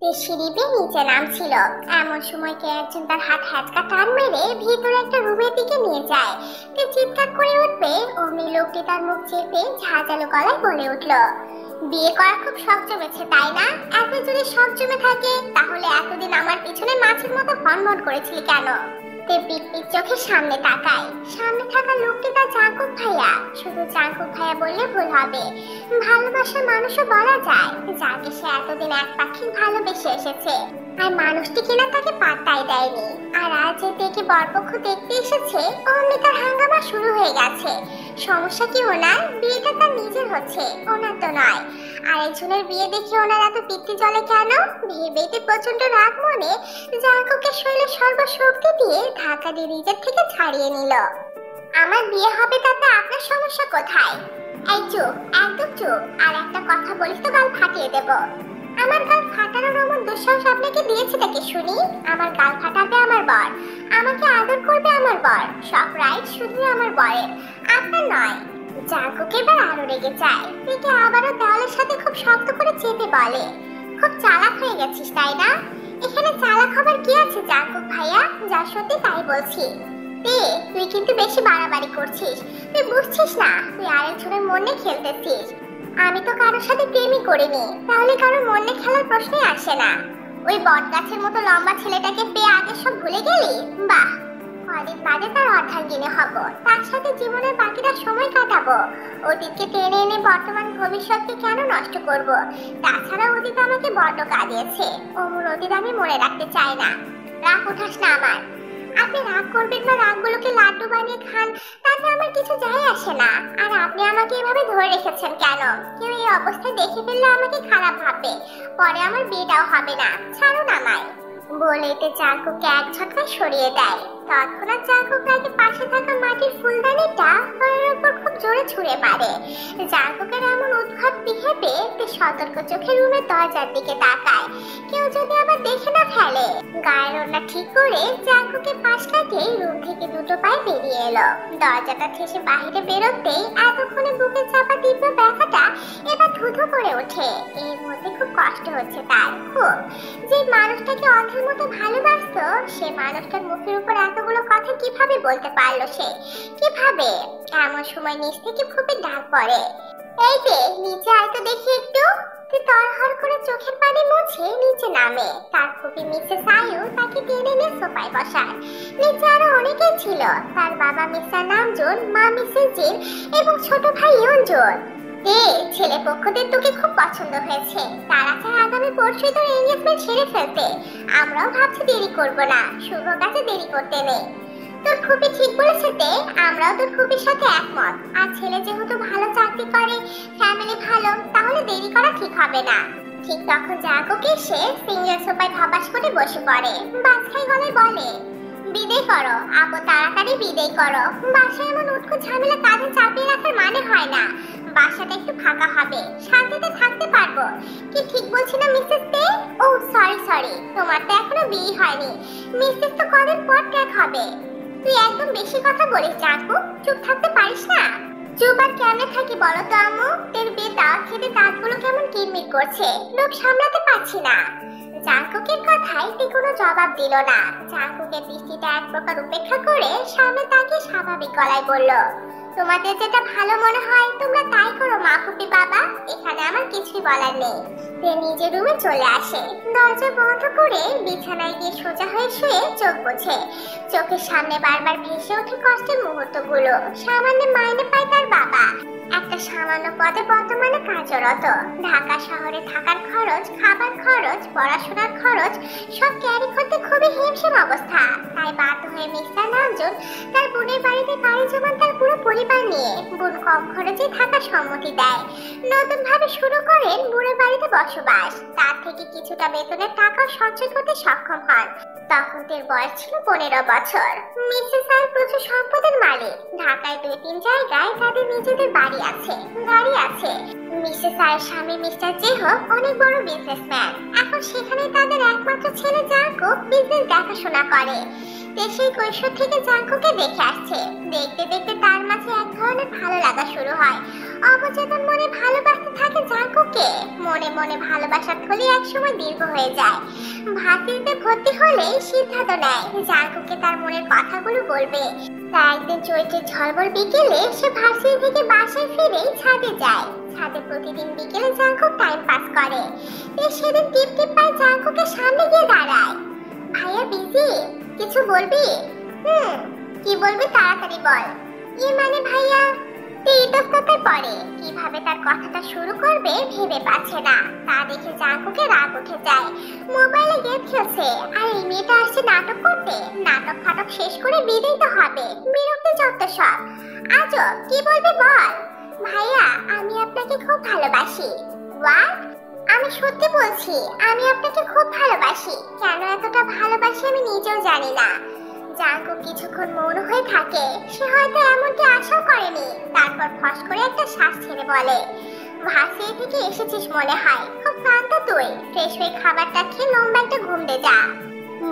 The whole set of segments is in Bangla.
সিঁড়ি বেয়ে নিচে নামছিল, এমন সময় কে একজন তার হাত হ্যাচকা টান মেরে ভিতরে একটা রুমের দিকে নিয়ে যায়। তে চিৎকার করে উঠবে, অমনি লোকটি তার মুখ চেপে ঝাঁঝালো গলায় বলে উঠল, বিয়ে করা খুব শখ জমেছে তাই না? এত যদি শখ জমে থাকে তাহলে এতদিন আমার পিছনে মাছের মতো ভনভন করেছিলি কেন? তে পিটপিট চোখে সামনে তাকায়। সামনে থাকা লোকটি তার জাঙ্কুক ভাইয়া। শুধু জাঙ্কুক ভাইয়া বললে ভুল হবে, ভালোবাসার মানুষও বলা যায়, যাকে সে এতদিন এক পাখি ভালোবেসে এসেছে। আর মানুষটি কিনা তাকে পাত্তাই দেয়নি। আর আজ যে দেখে বরপক্ষ দেখতে এসেছে, অমনি তার হাঙ্গামা শুরু হয়ে গেছে। সমস্যা কি ওনার? বিয়েটা তার নিজের হচ্ছে, ওনার তো নয়। আরেকজনের বিয়ে দেখে ওনার এত পিত্তি জ্বলে কেন? ভেবেইতে প্রচন্ড রাগ মনে জাঙ্কুকে শৈলে সর্বশক্তি দিয়ে ধাক্কা দিয়ে নিজের থেকে ছাড়িয়ে নিল। আমার বিয়ে হবে তাতে আপনার সমস্যা কোথায়? এই চুপ, একদম চুপ। আর একটা কথা বলিস তো গাল ফাটিয়ে দেব। আমার গাল ফাটানোর এমন দুঃসাহস আপনাকে দিয়েছে নাকি শুনি? আমার গাল ফাটাবে আমার বর, আমাকে আদর করবে আমার বর, সব রাইট শুধু আমার বরের, আপনার নয়। জাঙ্কুক এবার আরো রেগে যায়, রেগে আবারও দেওয়ালের সাথে খুব শক্ত করে চেপে বলে, খুব চালাক হয়ে গেছিস তাই না? এখানে চালাক হবার কি আছে জাঙ্কুক ভাইয়া? যা সত্যি তাই বলছি। তুই কিন্তু বেশি বাড়াবাড়ি করছিস। তুই বুঝছিস না তুই আরেকজনের মনে খেলতেছিস। আমি তো কারোর সাথে প্রেমই করিনি, তাহলে কারোর মনে খেলার প্রশ্নই আসে না। ওই বট গাছের মতো লম্বা ছেলেটাকে পেয়ে আগে সব ভুলে গেলি? বাহ, কদিন বাদে তার অর্ধাঙ্গিনী হব, তার সাথে জীবনের বাকিটা সময় কাটাবো। অতীতকে টেনে এনে বর্তমান ভবিষ্যৎকে কেন নষ্ট করব? তাছাড়া অতীত আমাকে বড্ড কাঁদিয়েছে, অমন অতীত আমি মনে রাখতে চাই না। রাগ উঠাস না আমার। আপনি রাগ করবেন বা রাগগুলোকে লাড্ডু বানিয়ে খান, তাতে আমার কিছু যায় আসে না। আর আপনি আমাকে এভাবে ধরে রেখেছেন কেন? কেউ এই অবস্থায় দেখে ফেললে আমাকে খারাপ ভাববে, পরে আমার বিয়েটাও হবে না। ছাড়ুন আমায়। বলে এতে জাঙ্কুককে এক ঝটকায় সরিয়ে দেয়। তৎক্ষণাৎ জাঙ্কুক তাকে পাশে থাকা মাটির ফুলদানিটা ঘরের উপর খুব জোরে ছুঁড়ে মারে। জাঙ্কুকের এমন উদ্ভট বিহেভে সতর্ক চোখে রুমের দরজার দিকে তাকায়, কেউ যদি আবার দেখে না ফেলে। গায়ের ওড়না ঠিক করে জাঙ্কুকের পাশ কাটিয়ে রুম থেকে দুটো পায়ে বেরিয়ে এলো। দরজাটা ঠেসে বাহিরে বেরোতেই এতক্ষণে বুকে চাপা তীব্র ব্যথাটা এবার ধুধু করে ওঠে। এর মধ্যে খুব কষ্ট হচ্ছে তার, খুব। যে মানুষটাকে অন্ধের মতো ভালোবাসতো, সে মানুষটার মুখের উপর এতগুলো কথা কিভাবে বলতে পারলো সে? কিভাবে? এমন সময় নিচ থেকে ফুপে ডাক পড়ে, এই যে নিচে আয় তো দেখি একটু। তরহর করে চোখের পানি মুছে নিচে নামে। তার ফুপি মিসেস আয়ু তাকে টেনে নিয়ে সোফায় বসায়। নিচে আরো অনেকেই ছিল, তার বাবা মিস্টার নামজুন, মা মিসেস জিন এবং ছোট ভাই ইয়ঞ্জুন। ছেলে পক্ষদের তোকে খুব পছন্দ হয়েছে, তারা চায় আগামী পরশুই তোর এনগেজমেন্ট সেরে ফেলতে। আমরাও ভাবছি দেরি করব না, শুভ কাজে দেরি করতে নেই। তোর খুবই ঠিক বলেছে তে, আমরাও তোর খুবির সাথে একমত। আর ছেলে যেহেতু ভালো চাকরি করে, ফ্যামিলি ভালো, তাহলে দেরি করা ঠিক হবে না। ঠিক তখন জাঙ্কুক এসে সিঙ্গেল সোফায় ধপাস করে বসে পড়ে। বাজখাই গলায় বলে, বিদায় করো আপু, তাড়াতাড়ি বিদায় করো। বাসায় এমন উৎকট ঝামেলা কাঁধে চাপিয়ে রাখার মানে হয় না। বাসাটা একটু ফাঁকা হবে, শান্তিতে থাকতে পারবো। কি ঠিক বলছি না মিসেস তে? ও সরি, তোমার তো এখনো বিয়ে হয়নি। মিসেস তো কদিন পর ট্র্যাক হবে। তুই একদম বেশি কথা বলিস জাঙ্কুক, চুপ থাকতে পারিস না? চুপ আর কেমনে থাকি বলো তো আম্মু? তোর বিয়ে দাওয়াত খেতে দাঁতগুলো কেমন কিরমির করছে, লোভ সামলাতে পারছি না। জাঙ্কুকের কথায় তে কোনো জবাব দিল না। জাঙ্কুকের দৃষ্টিটা এক প্রকার উপেক্ষা করে সামনে তাকিয়ে স্বাভাবিক গলায় বলল, তোমাদের যেটা ভালো মনে হয় তোমরা তাই করো মা ফুপি বাবা, এখানে আমার কিছুই বলার নেই। সে নিজের রুমে চলে আসে, দরজা বন্ধ করে বিছানায় গিয়ে সোজা হয়ে শুয়ে চোখ মুছে। চোখের সামনে বারবার ভেসে ওঠে কষ্টের মুহূর্তগুলো। সামান্য মাইনে পায় তার বাবা, একটা সামান্য পদে বর্তমানে কার্যরত। ঢাকা শহরে থাকার খরচ, খাবার খরচ, পড়াশোনার খরচ সব ক্যারি করতে খুবই হিমশিম অবস্থা। তাই বাধ্য হয়ে মিস্টার নামজুন তার বোনের বাড়িতে পাড়ি জমান তার পুরো পরিবার নিয়ে। বোন কম খরচে থাকার সম্মতি দেয়। নতুন ভাবে শুরু করেন বুড়োর বাড়িতে বসবাস। তার থেকে কিছুটা বেতনের টাকাও সঞ্চয় করতে সক্ষম হন। তখন তার বয়স ছিল 15 বছর। মিসেস আর প্রচুর সম্পদের মালিক। ঢাকায় 2-3 জায়গায় তাদের নিজেদের বাড়ি আছে, গাড়ি আছে। মিসেস আর স্বামী মিস্টার জেহব অনেক বড় বিজনেসম্যান। এখন সেখানে তাদের একমাত্র ছেলে জাঙ্কুক বিজনেস দেখাশোনা করে। দেশের কৈশোর থেকে জাঙ্কুকে দেখে আসছে। দেখতে দেখতে তার মাঝে এক ধরনের ভালো লাগা শুরু হয়। অবচেতন মনে ভালোবাসতে থাকে জাঙ্কুকে। মনে মনে ভালোবাসার থলি একসময় দীর্ঘ হয়ে যায়। ভার্সিটিতে ভর্তি হলে সিদ্ধান্ত নেয় জাঙ্কুকে তার মনের কথাগুলো বলবে। তা একদিন চৈত্রের ঝলমল বিকেলে সে ভার্সিটি থেকে বাসায় ফিরে ছাদে যায়। ছাদে প্রতিদিন বিকেলে জাঙ্কুক টাইম পাস করে। সেদিন টিপ টিপ পায়ে জাঙ্কুকের সামনে গিয়ে দাঁড়ায়। ভাইয়া বিজি, কিছু বলবি? কি বলবি তাড়াতাড়ি বল। মানে ভাইয়া, ইতস্ততার পরে কিভাবে তার কথাটা শুরু করবে ভেবে পাচ্ছে না। তা দেখে জাঙ্কুকে রাগ উঠে যায়। মোবাইলে গেম খেলছে আর এই মেয়েটা আসছে নাটক করতে। নাটক ফাটক শেষ করে বিদায় তো হবে। বিরক্ত যত সব। আজব, কি বলবি বল। ভাইয়া, আমি আপনাকে খুব ভালোবাসি। হোয়াট? আমি সত্যি বলছি, আমি আপনাকে খুব ভালোবাসি। কেন এতটা ভালোবাসি আমি নিজেও জানি না। জাঙ্কুক কিছুক্ষণ মৌন হয়ে থাকে। সে হয়তো এমনটি আশাও করেনি। তারপর ফস করে একটা শ্বাস ছেড়ে বলে, ভার্সিটি থেকে এসেছিস মনে হয়, খুব ক্লান্ত তুই। ফ্রেশ হয়ে খাবারটা খেয়ে লম্বা একটা ঘুম দে যা।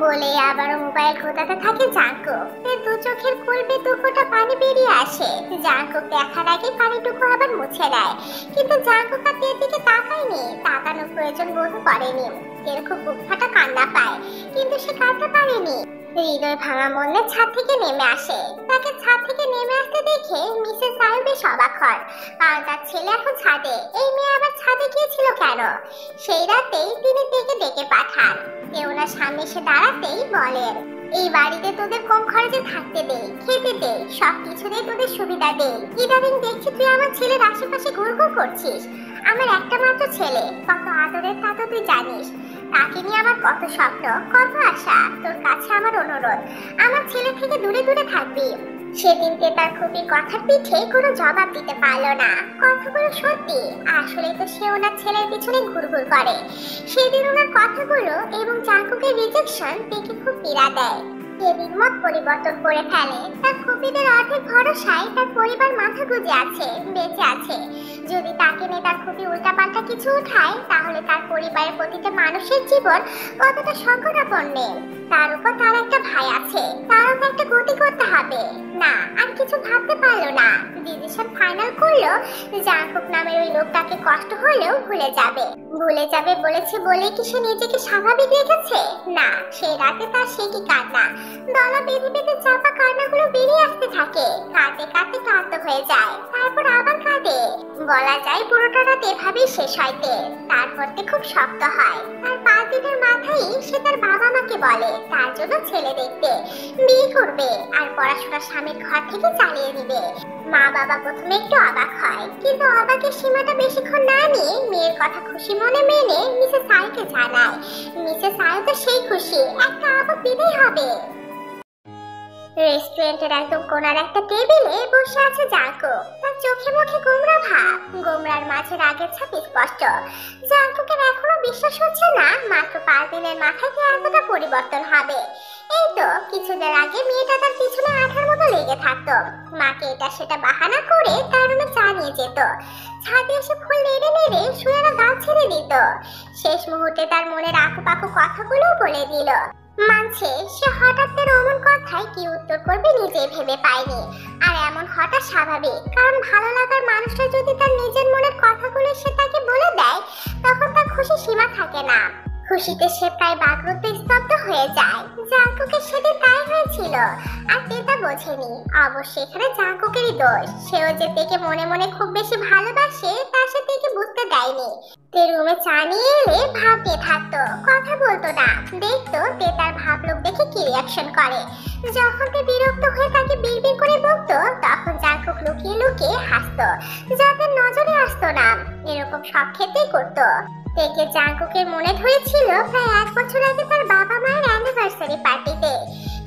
বলে আবারও মোবাইল ঘোটাতে থাকে জাঙ্কুক। দু চোখের কোল বেয়ে দু ফোঁটা পানি বেরিয়ে আসে। জাঙ্কুক দেখার আগে পানিটুকু আবার মুছে নেয়। কিন্তু জাঙ্কুক আর তের দিকে তাকায়নি। তাকানোর প্রয়োজন বোধ করেনি। তের খুব বুক ফাটা কান্না পায়, কিন্তু সে কাঁদতে পারেনি। হৃদয় ভাঙা মনে ছাদ থেকে নেমে আসে। তাকে ছাদ থেকে নেমে আসতে দেখে মিসেস সাহেব বেশ অবাক হন, কারণ তার ছেলে এখন ছাদে। এই মেয়ে আবার ছাদে গিয়েছিল কেন? সেই রাতেই তিনি ডেকে ডেকে পাঠান। ওনার সামনে এসে দাঁড়াতেই বলেন, এই বাড়িতে তোদের কম খরচে থাকতে দে, খেতে দে, সবকিছু দিয়ে তোদের সুবিধা দে। ইদানিং দেখছি তুই আমার ছেলের আশেপাশে ঘুরঘুর করছিস। আমার একটা মাত্র ছেলে, কত আদরের তা তো তুই জানিস। তাকে নিয়ে আমার কত স্বপ্ন, কত আশা। তোর কাছে আমার অনুরোধ, আমার ছেলে থেকে দূরে দূরে থাকবি। সেদিন তার খুবই কথার পিঠে কোনো জবাব দিতে পারলো না। কথাগুলো সত্যি, আসলে তো সে ওনার ছেলের পিছনে ঘুরঘুর করে। সেদিন ওনার কথাগুলো এবং জাঙ্কুকের রিজেকশন দেখে খুব পীড়া দেয়। কেবিন মত পরিবর্তন করে ফেলে। তার খুপিদের অর্ধেক ভরসায় তার পরিবার মাথা গুঁজে আছে, বেঁচে আছে। যদি তাকে নিয়ে তার খুবই উল্টাপাল্টা কিছু উঠায়, তাহলে তার পরিবারের প্রতিটা মানুষের জীবন কতটা সংকটাপন্ন। তার উপর তার একটা ভাই আছে, তারও তো একটা গতি করতে হবে। না, আর কিছু ভাবতে পারলো না। ডিসিশন ফাইনাল করলো, জাঙ্কুক নামের ওই লোকটাকে কষ্ট হলেও ভুলে যাবে। ভুলে যাবে বলেছে বলে কি সে নিজেকে স্বাভাবিক রেখেছে? না, সেই রাতে তার সে কি কান্না। দলা বেঁধে বেঁধে চাপা কান্নাগুলো বেরিয়ে আসতে থাকে। কাঁদতে কাঁদতে ক্লান্ত হয়ে যায়, তারপর আবার কাঁদে। বলা যায় পুরোটা রাত এভাবেই শেষ হয়তে। তারপর খুব শক্ত হয়। তার 5 দিনের মাথায় সে তার বাবা মাকে বলে তার জন্য ছেলে দেখতে, বিয়ে করবে আর পড়াশোনা স্বামীর ঘর থেকে চালিয়ে দিবে। মা বাবা প্রথমে একটু অবাক হয়, কিন্তু অবাকের সীমাটা বেশিক্ষণ না নিয়ে মেয়ের কথা খুশি মনে মেনে মিসেস সাইকে জানায়। মিসেস সাই তো সেই খুশি, একটা আপদ বিদায় হবে। রেস্টুরেন্টের একদম কোণার একটা টেবিলে বসে আছে জাঙ্কুক। তার চোখে মুখে গোমরা ভাব, গোমরার মাঝে রাগের ছাপ স্পষ্ট। জাঙ্কুকের এখনো বিশ্বাস হচ্ছে না মাত্র 5 দিনের মাথায় কি এতটা পরিবর্তন হবে। এই তো কিছুদিন আগে মেয়েটা তার পিছনে আঠার মতো লেগে থাকতো। মাকে এটা সেটা বাহানা করে তার রুমে চা নিয়ে যেত। ছাদে এসে ফুল নেড়ে নেড়ে শুয়ে গা ছেড়ে দিত। শেষ মুহূর্তে তার মনের আকুপাকু কথাগুলো বলে দিল। মানছে সে হঠাৎ তার অমন কথায় কি উত্তর করবে নিজেই ভেবে পায়নি। আর এমন হঠাৎ স্বাভাবিক, কারণ ভালো লাগার মানুষটা যদি তার নিজের মনের কথাগুলো সে তাকে বলে দেয়, তখন তার খুশি সীমা থাকে না। খুশিতে সে প্রায় বাকরুদ্ধ স্তব্ধ হয়ে যায়। জাঙ্কুকের সেদিন তাই হয়েছিল, আর তেতা বোঝেনি। অবশ্যই এখানে জাঙ্কুকেরই দোষ। সেও যে তেকে মনে মনে খুব বেশি ভালোবাসে তা সে তেকে বুঝতে দেয়নি। তে রুমে চা নিয়ে এলে ভাব নিয়ে থাকতো, কথা বলতো না। দেখতো তে তার ভাব লোক দেখে কি রিয়াকশন করে। যখন তে বিরক্ত হয়ে তাকে বিড়বিড় করে বকতো, তখন জাঙ্কুক লুকিয়ে লুকিয়ে হাসতো, যাতে নজরে আসতো না। এরকম সব ক্ষেত্রেই করতো। তেকে জাঙ্কুকের মনে ধরেছিল প্রায় 1 বছর আগে তার বাবা মায়ের অ্যানিভার্সারি পার্টিতে।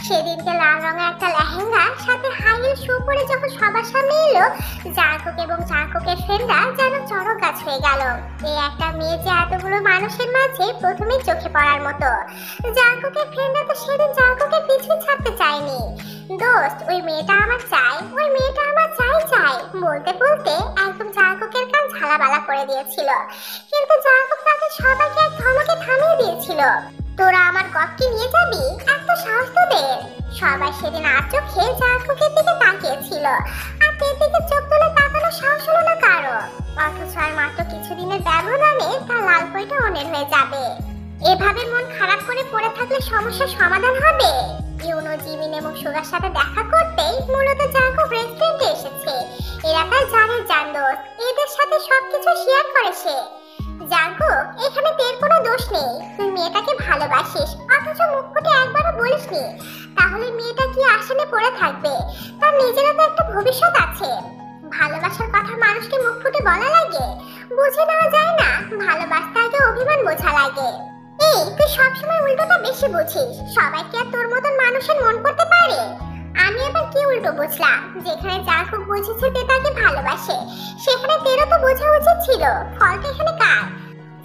সেদিনকে লাল রঙের একটা লেহেঙ্গা সাথে হাই হিল শু পরে যখন সবার সামনে এলো, জাঙ্কুক এবং জাঙ্কুকের ফ্রেন্ডরা যেন চড়ক গাছ হয়ে গেল। এই একটা মেয়ে যে এতগুলো মানুষের মাঝে প্রথমে চোখে পড়ার মতো। জাঙ্কুকের ফ্রেন্ডরা তো সেদিন জাঙ্কুকের পিছু ছাড়তে চায়নি। দোস্ত, ওই মেয়েটা আমার চাই, ওই মেয়েটা আমার চাই চাই বলতে বলতে একদম জাঙ্কুকের কান ঝালাবালা করে দিয়েছিল। কিন্তু জাঙ্কুক তাকে সবাইকে এক ধমকে থামিয়ে দিয়েছিল। তোরা আমার গপকে নিয়ে যাবি? এত সাহস তোদের? সবাই সেদিন আচোখে জাঙ্কুকের দিকে তাকিয়েছিল, আর তের দিকে চোখ তুলে তাকানো সাহস হলো না কারো। অথচ আর মাত্র কিছুদিনের ব্যবধানে তার লাল পরিটা অনের হয়ে যাবে। এভাবে মন খারাপ করে পড়ে থাকলে সমস্যার সমাধান হবে? ইউনো, জিমিন এবং সুগার সাথে দেখা করতেই মূলত জাঙ্কুক রেস্টুরেন্টে এসেছে। এরা তার জানের জান দোস্ত, এদের সাথে সবকিছু শেয়ার করে সে। জাঙ্কুক, এখানে তোর কোনো দোষ নেই। তুই মেয়েটাকে ভালোবাসিস, অথচ মুখ ফুটে একবারও বলিসনি। তাহলে মেয়েটা কি আশানে পড়ে থাকবে? তার নিজেরও তো একটা ভবিষ্যৎ আছে। ভালোবাসার কথা মানুষকে মুখ ফুটে বলা লাগে, বুঝে নেওয়া যায় না। ভালোবাসতে আগে অভিমান বোঝা লাগে। এই, তুই সবসময় উল্টোটা বেশি বুঝিস। সবাই কি আর তোর মতন মানুষের মন করতে পারে? আমি আবার কি উল্টো বুঝলাম? যেখানে জাঙ্কুক বুঝেছে তে তাকে ভালোবাসে, সেখানে তেরও তো বোঝা উচিত ছিল। ফলটা এখানে কার?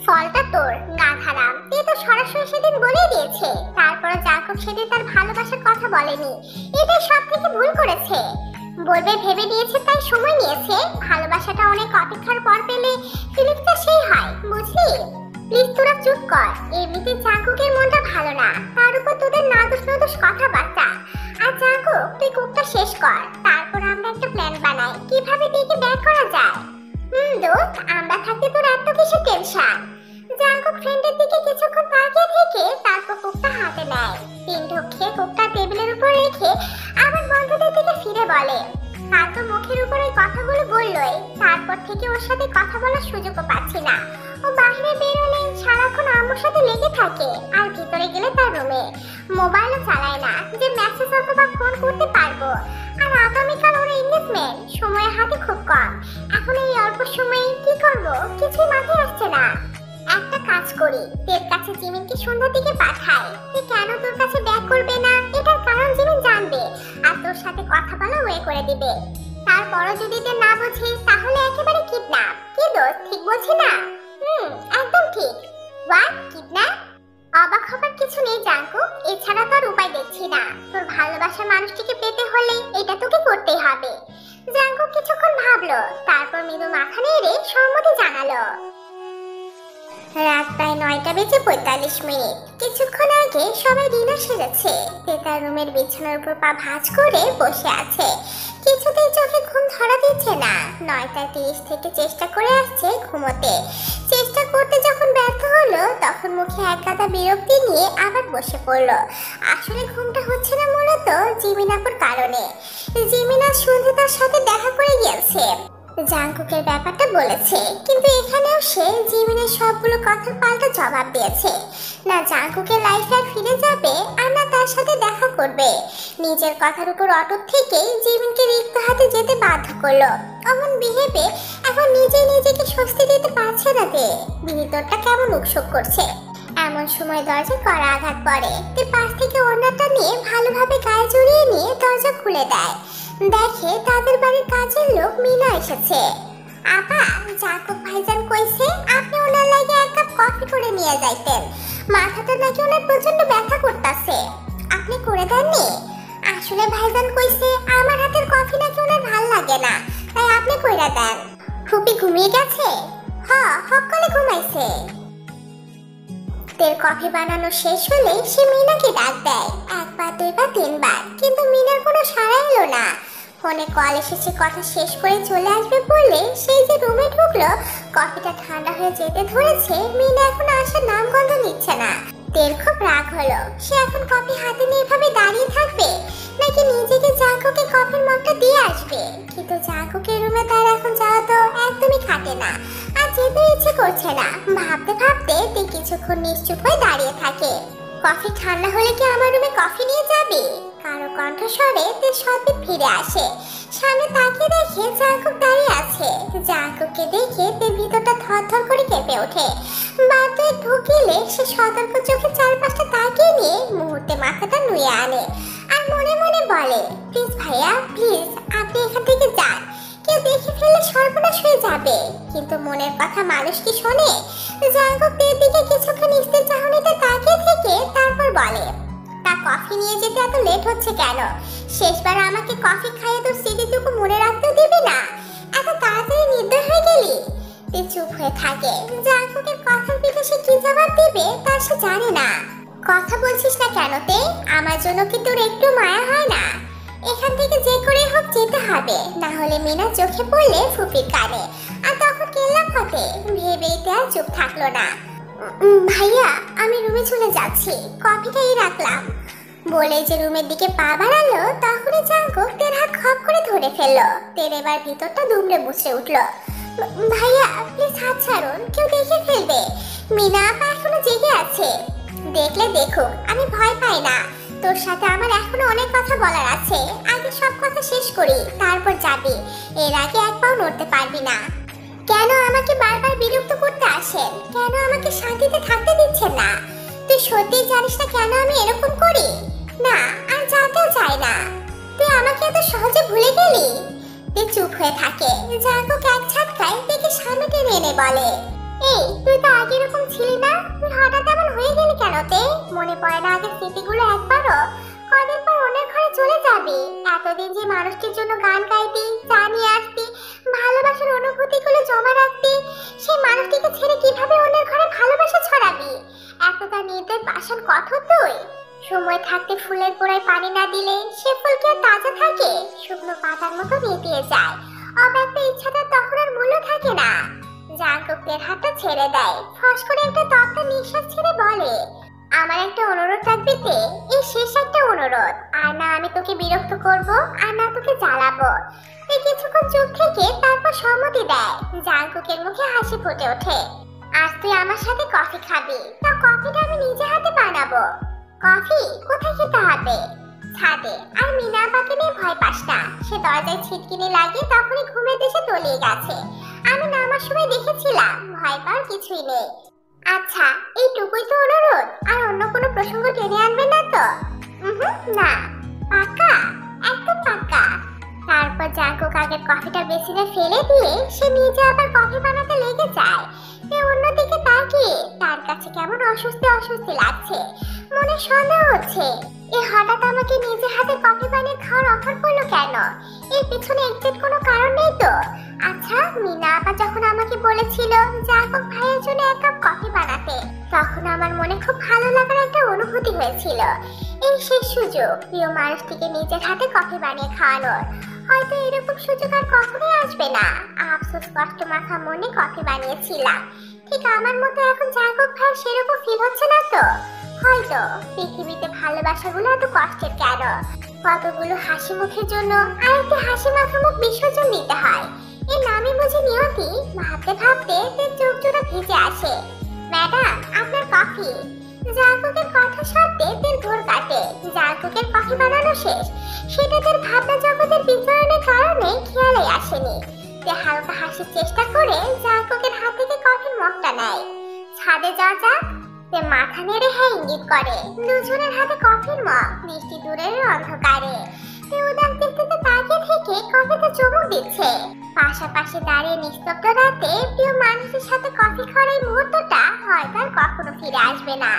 ফলটা তোর, গাধারাম। তে তো সরাসরি সেদিন বলে দিয়েছে। তারপরও জাঙ্কুক সেদিন তার ভালোবাসার কথা বলেনি। এটাই সব থেকে ভুল করেছে। বলবে ভেবে নিয়েছে, তাই সময় নিয়েছে। ভালোবাসাটা অনেক অপেক্ষার পর পেলে ফিলিংসটা সেই হয়, বুঝলি? প্লিজ তোরা চুপ কর। এমনিতে জাঙ্কুকের মনটা ভালো না, তার উপর তোদের নাদুস নাদুস কথাবার্তা। আর জাঙ্কুক, তুই কুকটা শেষ কর, তারপর আমরা একটা প্ল্যান বানাই কিভাবে দিকে ব্যাক করা যায়। দোস্ত, আমরা থাকতে তোর এত কিসের টেনশন? জাঙ্কুক ফ্রেন্ডের দিকে কিছুক্ষণ তাকিয়ে থেকে তারপর কুকটা হাতে নেয়। তিন ঢোক খেয়ে কুকটা টেবিলের উপর রেখে আবার বন্ধুদের দিকে ফিরে বলে, তার তো মুখের উপর ওই কথাগুলো বললোই, তারপর থেকে ওর সাথে কথা বলার সুযোগও পাচ্ছি না। ও বাইরে বেরোলে সারাক্ষণ আম্মুর সাথে লেগে থাকে, আর ভিতরে গেলে তার রুমে। মোবাইলও চালায় না যে মেসেজ অথবা ফোন করতে পারবো। আর আগামীকাল ওর এনগেজমেন্ট, সময় হাতে খুব কম। এখন এই অল্প সময়ে কি করবো কিছুই মাথায় আসছে না। একটা কাজ করি, তোর কাছে জিমিনকে সন্ধ্যার দিকে পাঠাই। তুই কেন তোর কাছে ব্যাক করবে না এটার কারণ জিমিন জানবে, আর তোর সাথে কথা বলা ওয়ে করে দিবে। তারপরও যদি তে না বোঝে তাহলে একেবারে কিডন্যাপ। কি দোস্ত, ঠিক বলছি না? একদম ঠিক। What, kidnap? অবাক হবার কিছু নেই জাঙ্কুক, এছাড়া তোর উপায় দেখছি না। তোর ভালোবাসার মানুষটিকে পেতে হলে এটা তোকে করতেই হবে। জাঙ্কুক কিছুক্ষণ ভাবলো, তারপর মৃদু মাথা নেড়ে সম্মতি জানালো। রাত প্রায় 9:45। কিছুক্ষণ আগে সবাই ডিনার সেরেছে। তার রুমের বিছানার উপর পা ভাঁজ করে বসে আছে। কিছুতেই চোখে ঘুম ধরা দিচ্ছে না। 9:30 থেকে চেষ্টা করে আসছে ঘুমোতে। চেষ্টা করতে যখন ব্যর্থ হলো, তখন মুখে এক গাদা বিরক্তি নিয়ে আবার বসে পড়লো। আসলে ঘুমটা হচ্ছে না মূলত জিমিনাপুর কারণে। জিমিনা সন্ধ্যে তার সাথে দেখা করে গিয়েছে, জাঙ্কুকের ব্যাপারটা বলেছে, কিন্তু এখানেও সে জিমিনের সবগুলো কথার পাল্টা জবাব দিয়েছে। না জাঙ্কুকের লাইফে আর ফিরে যাবে, আর না তার সাথে দেখা করবে। নিজের কথার উপর অটুট থেকে জিমিনকে রিক্ত হাতে যেতে বাধ্য করলো। অমন বিহেভে এখন নিজেই নিজেকে স্বস্তি দিতে পারছে না। ভিতরটা কেমন উকসুক করছে। এমন সময় দরজায় কড়া আঘাত পড়ে। পাশ থেকে ওড়নাটা নিয়ে ভালোভাবে গায়ে জড়িয়ে নিয়ে দরজা খুলে দেয়। দেখে তাদের বাড়ির কাজের লোক মিনা এসেছে। আপা, জাঙ্কুক ভাইজান কইছে আপনি ওনার লাগে এক কাপ কফি করে নিয়ে যাইতেন। মাথাটা নাকি ওনার প্রচন্ড ব্যথা করতেছে, আপনি করে দেননি? আসলে ভাইজান কইছে আমার হাতের কফি নাকি ওনার ভাল লাগে না, তাই আপনি কইরা দেন। ফুপি ঘুমিয়ে গেছে? হকলে ঘুমাইছে। তের কফি বানানো শেষ হলে সে মিনাকে ডাক দেয়, একবার দুইবার তিনবার, কিন্তু মিনার কোনো সাড়া এলো না। ফোনে কল এসেছে, কথা শেষ করে চলে আসবে বললে সেই যে রুমে ঢুকলো, কফিটা ঠান্ডা হয়ে যেতে ধরেছে। মিনা এখন আসার নাম গন্ধ নিচ্ছে না। তের খুব রাগ হলো। সে এখন কফি হাতে নিয়ে এভাবে দাঁড়িয়ে থাকবে, নাকি নিজেকে জাঙ্কুকে কফির মগটা দিয়ে আসবে? কিন্তু জাঙ্কুকের রুমে তার এখন যাওয়া তো একদমই খাটে না, আর যেতে ইচ্ছে করছে না। ভাবতে ভাবতে তে কিছুক্ষণ নিশ্চুপ হয়ে দাঁড়িয়ে থাকে। কফি ঠান্ডা হলে কি আমার রুমে কফি নিয়ে যাবে? কারো কণ্ঠস্বরে তে সদ্বিত ফিরে আসে। সামনে তাকিয়ে দেখে জাঙ্কুক দাঁড়িয়ে আছে। জাঙ্কুককে দেখে তে ভিতরটা থরথর করে কেঁপে ওঠে। বাধ্য হয়ে ঢুকিলে সে সতর্ক চোখে চারপাশটা তাকিয়ে নিয়ে মুহূর্তে মাথাটা নুয়ে আনে, আর মনে মনে বলে, প্লিজ ভাইয়া, প্লিজ আপনি এখান থেকে যান, কেউ দেখে ফেললে সর্বনাশ হয়ে যাবে। কিন্তু মনের কথা মানুষ কি শোনে? জাঙ্কুক তের দিকে কিছুক্ষণ স্থির চাহনিতে তাকিয়ে থেকে তারপর বলে, তা কফি নিয়ে যেতে এত লেট হচ্ছে কেন? শেষবার আমাকে কফি খাইয়ে তোর স্মৃতিটুকু মনে রাখতে দিবি না? এত তাড়াতাড়ি নির্দয় হয়ে গেলি? তে চুপ হয়ে থাকে। জাঙ্কুকের কথার পিঠে সে কি জবাব দিবে তা সে জানে না। কথা বলছিস না কেন তে? আমার জন্য কি তোর একটু মায়া হয় না? এখান থেকে যে করে হোক যেতে হবে, না হলে মিনা চোখে পড়লে ফুপির কানে, আর তখন কেল্লা ফতে। ভেবেই তে আর চুপ থাকলো না। ভাইয়া আমি রুমে চলে যাচ্ছি, কফিটাই রাখলাম। বলে যে রুমের দিকে পা বাড়ালো, তখনই জাঙ্কুক তের হাত খপ করে ধরে ফেললো। তের এবার ভিতরটা দুমড়ে মুচড়ে উঠলো। ভাইয়া প্লিজ হাত ছাড়ুন, কেউ দেখে ফেলবে। মিনা আপা এখনো জেগে আছে। দেখলে দেখুক, আমি ভয় পাই না। তোর সাথে আমার এখনো অনেক কথা বলার আছে। আগে সব কথা শেষ করি, তারপর যাবি। এর আগে এক পাও নড়তে পারবি না। কেন আমাকে বারবার বিরক্ত করতে আসেন? কেন আমাকে শান্তিতে থাকতে দিচ্ছেন না? তুই সত্যি জানিস না কেন আমি এরকম করি? না, আর জানতেও চাই না। তুই আমাকে এত সহজে ভুলে গেলি? তুই চুপ হয়ে থাকে। জাঙ্কুক এক ঝটকায় দেখে সামনে টেনে এনে বলে, এই তুই তো আগে এরকম ছিলি না, তুই হঠাৎ এমন হয়ে গেলি কেন? মনে পড়ে না আগের স্মৃতিগুলো একবারও? কদিন পর অন্যের ঘরে চলে যাবি। এতদিন যে মানুষটির জন্য গান গাইতি, চা নিয়ে আসতি, ভালোবাসার অনুভূতিগুলো জমা রাখতি, সেই মানুষটিকে ছেড়ে কিভাবে অন্যের ঘরে ভালোবাসা ছড়াবি? এতটা নির্দয় পাষাণ কঠোর তুই। সময় থাকতে ফুলের গোড়ায় পানি না দিলে সে ফুল কি আর তাজা থাকে? শুকনো পাতার মতো নেতিয়ে যায়। অব্যক্ত ইচ্ছাটা তখন আর মূল্য থাকে না। জাঙ্কুকের হাতটা ছেড়ে দেয়। ফস করে একটা তপ্ত নিঃশ্বাস ছেড়ে বলে, আমার একটা অনুরোধ রাখবি তে? এই শেষ একটা অনুরোধ। আর না আমি তোকে বিরক্ত করব, আর না তোকে জ্বালাবো। তুই কিছুক্ষণ চুপ থেকে তারপর সম্মতি দেয়। জাঙ্কুকের মুখে হাসি ফুটে ওঠে। আজ তুই আমার সাথে কফি খাবি, তা কফিটা আমি নিজে হাতে বানাবো। কফি কোথায় খেতে হবে? ছাদে। আর মিনা আপাকে নিয়ে ভয় পাস না, সে দরজায় ছিটকিনি লাগে তখনই ঘুমের দেশে তলিয়ে গেছে। আমি নামার সময় দেখেছিলাম, ভয় পাওয়ার কিছুই নেই। আচ্ছা এইটুকুই তো অনুরোধ? আর অন্য কোনো প্রসঙ্গ টেনে আনবে না তো? না। পাক্কা? একদম পাক্কা। তারপর জাঙ্কুক আগের কফিটা বেসিনে ফেলে দিয়ে সে নিজে আবার কফি বানাতে লেগে যায়। অন্যদিকে তাকিয়ে তার কাছে কেমন অস্বস্তি অস্বস্তি লাগছে। মনে সন্দেহ হচ্ছে, এ হঠাৎ আমাকে নিজে হাতে কফি বানিয়ে খাওয়ার অফার করলো কেন? এর পিছনে এক্সাক্ট কোনো কারণ নেই তো? আচ্ছা মিনা আপা যখন আমাকে বলেছিল জাঙ্কুক ভাইয়ের জন্য এক কাপ কফি বানাতে, তখন আমার মনে খুব ভালো লাগার একটা অনুভূতি হয়েছিল। এই শেষ সুযোগ প্রিয় মানুষটিকে নিজের হাতে কফি বানিয়ে খাওয়ানোর। হয়তো এরকম সুযোগ আর কখনোই আসবে না। আফসোস কষ্ট মাখা মনে কফি বানিয়েছিলাম। ঠিক আমার মতো এখন জাঙ্কুক ভাই সেরকম ফিল হচ্ছে না তো? হয়তো পৃথিবীতে ভালোবাসাগুলো এত কষ্টের কেন? কতগুলো হাসি মুখের জন্য আরেকটি হাসি মাখা মুখ বিসর্জন দিতে হয়। এর নামই বুঝি নিয়তি। ভাবতে ভাবতে তার চোখ জোড়া ভিজে আসে। ম্যাডাম আপনার কফি। জাঙ্কুকের কথা শব্দে তার ঘোর কাটে। জাঙ্কুকের কফি বানানো শেষ, সেটা তার ভাবনা জগতের বিচরণের কারণে খেয়ালে আসেনি। সে হালকা হাসির চেষ্টা করে জাঙ্কুকের হাত থেকে কফির মগটা নেয়। ছাদে যাওয়া যাক। সে মাথা নেড়ে হ্যাঁ ইঙ্গিত করে। দুজনের হাতে কফির মগ, মিষ্টি দূরের অন্ধকারে। সে উদাস দৃষ্টিতে তাকিয়ে থেকে কফিতে চুমুক দিচ্ছে। পাশাপাশি দাঁড়িয়ে নিস্তব্ধ রাতে প্রিয় মানুষের সাথে কফি খাওয়ার এই মুহূর্তটা হয়তো আর কখনো ফিরে আসবে না।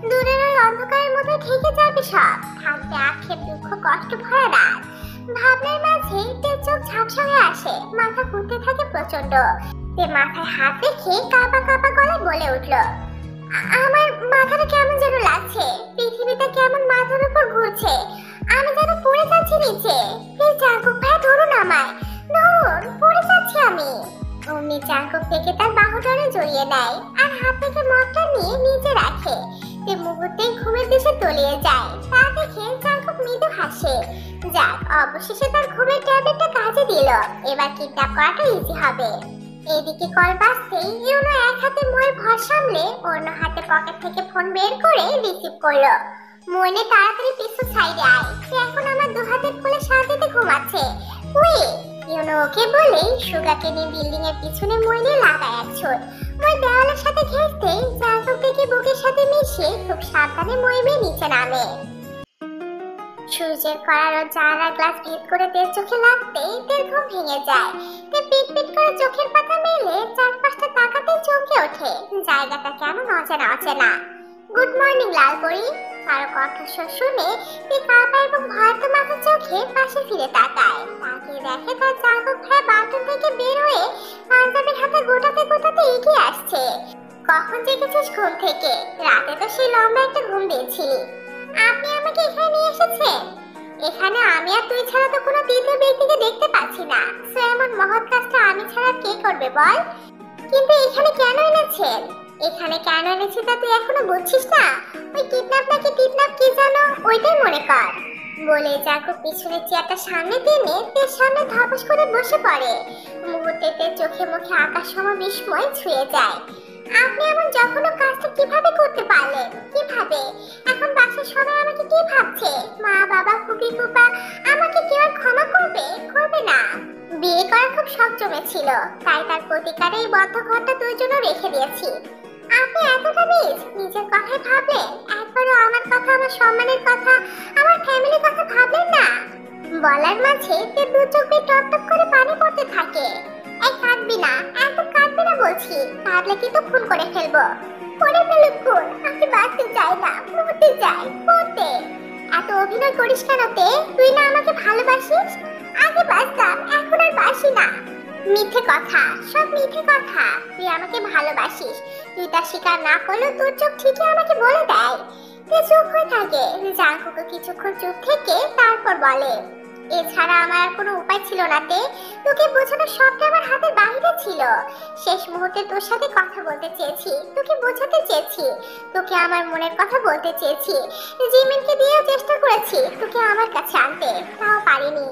দূরের ওই অন্ধকারের মধ্যে থেকে যাবে সব। থাকবে আক্ষেপ, দুঃখ, কষ্ট ভরা রাত। ভাবনার মাঝে তের চোখ ঝাপসা হয়ে আসে, মাথা ঘুরতে থাকে প্রচন্ড। তে মাথায় হাত রেখে কাঁপা কাঁপা গলায় বলে উঠল, আমার মাথাটা কেমন যেন লাগছে। পৃথিবীটা কেমন মাথার উপর ঘুরছে। আমি যেন পড়ে যাচ্ছি নিচে। প্লিজ জাঙ্কুক ভাই ধরুন আমায়, ধরুন, পড়ে যাচ্ছি আমি। অমনি জাঙ্কুক থেকে তার বাহুডোরে জড়িয়ে নেয় আর হাত থেকে মগটা নিয়ে নিচে রাখে। সে মুহূর্তেই ঘুমের দেশে তলিয়ে যায়। তা দেখে জাঙ্কুক মৃদু হাসে। যাক, অবশেষে তার ঘুমের ট্যাবলেটটা কাজে দিল। এবার কিডন্যাপ করাটা ইজি হবে। এদিকে কল বাজতেই ইউনো এক হাতে মোয়ের ভর সামলে অন্য হাতে পকেট থেকে ফোন বের করে রিসিভ করলো। মনে তাড়াতাড়ি পিছু সাইডে আয়, সে এখন আমার দু হাতের কোলে শান্তিতে ঘুমাচ্ছে। উই ইউনো ওকে বলেই সুগাকে নিয়ে বিল্ডিং এর পিছনে মই নিয়ে লাগায় এক ছোট। মই দেওয়ালের সাথে ঘেঁষতেই জাঙ্কুক থেকে বুকের সাথে মিশিয়ে খুব সাবধানে মই বেয়ে নিচে নামে। সূর্যের কড়া জানালার গ্লাস ভেদ করে তের চোখে লাগতেই তের ঘুম ভেঙে যায়। তে পিট পিট করে চোখের পাতা মেলে চারপাশটা তাকাতে চমকে ওঠে। জায়গাটা কেমন অচেনা অচেনা। Good morning Lalpari. কারো কণ্ঠস্বর শুনে তে কাঁপা এবং ভয়ার্ত মাথা চোখে পাশে ফিরে তাকায়। তাকিয়ে দেখে তার জাঙ্কুক ভাই বাথরুম থেকে বের হয়ে পাঞ্জাবির হাতে গোটাতে গোটাতে এগিয়ে আসছে। কখন জেগেছিস ঘুম থেকে? রাতে তো সেই লম্বা একটা ঘুম দিয়েছিলি। আপনি আমাকে এখানে নিয়ে এসেছেন? এখানে আমি আর তুই ছাড়া তো কোনো তৃতীয় ব্যক্তিকে দেখতে পাচ্ছি না, সো এমন মহৎ কাজটা আমি ছাড়া কে করবে বল? কিন্তু এখানে কেন এনেছেন? এখানে কেন এনেছি তা তুই এখনো বুঝছিস না? ওই কিডন্যাপ নাকি টিডন্যাপ কি জানো, ওইটাই মনে কর। বলে জাকুব পিছনের চেয়ারটা সামনে টেনে তের সামনে ধপাস করে বসে পড়ে। মুহূর্তেতে চোখে মুখে আকাশ সম বিস্ময় ছুঁয়ে যায়। আপনি এমন জঘন্য কাজটা কিভাবে করতে পারলেন? কিভাবে? এখন বাসার সবাই আমাকে কি ভাবছে? মা বাবা ফুপি ফুপা আমাকে কি আর ক্ষমা করবে? করবে না। বিয়ে করার খুব শখ জমেছিল, তাই তার প্রতিকারে এই বদ্ধ ঘরটা তোর জন্য রেখে দিয়েছি। আপনি এতটা নিজের কথাই ভাবলেন? একবারও আমার কথা, আমার সম্মানের কথা, আমার ফ্যামিলির কথা ভাবলেন না? বলার মাঝে তোর দু চোখ বেয়ে টপ টপ করে পানি পড়তে থাকে। এই কাঁদবি না, এত কাঁদবি না বলছি, কাঁদলে কিন্তু খুন করে ফেলবো। করে ফেলুক খুন, আমি বাঁচতে চাই না, মরতে চাই, মরতে। এত অভিনয় করিস কেন তে? তুই না আমাকে ভালোবাসিস? আগে বাঁচতাম, এখন আর বাসি না। মিথ্যে কথা, সব মিথ্যে কথা। তুই আমাকে ভালোবাসিস, তুই তা স্বীকার না করলেও তোর চোখ ঠিকই আমাকে বলে দেয়। তুই চুপ হয়ে থাকে। জাঙ্কুকে কিছুক্ষণ চুপ থেকে তারপর বলে, এছাড়া আমার আর কোনো উপায় ছিল না তে। তোকে বোঝানোর সবটা আমার হাতের বাইরে ছিল। শেষ মুহূর্তে তোর সাথে কথা বলতে চেয়েছি, তোকে বোঝাতে চেয়েছি, তোকে আমার মনের কথা বলতে চেয়েছি। জিমিনকে দিয়েও চেষ্টা করেছি তোকে আমার কাছে আনতে, তাও পারিনি।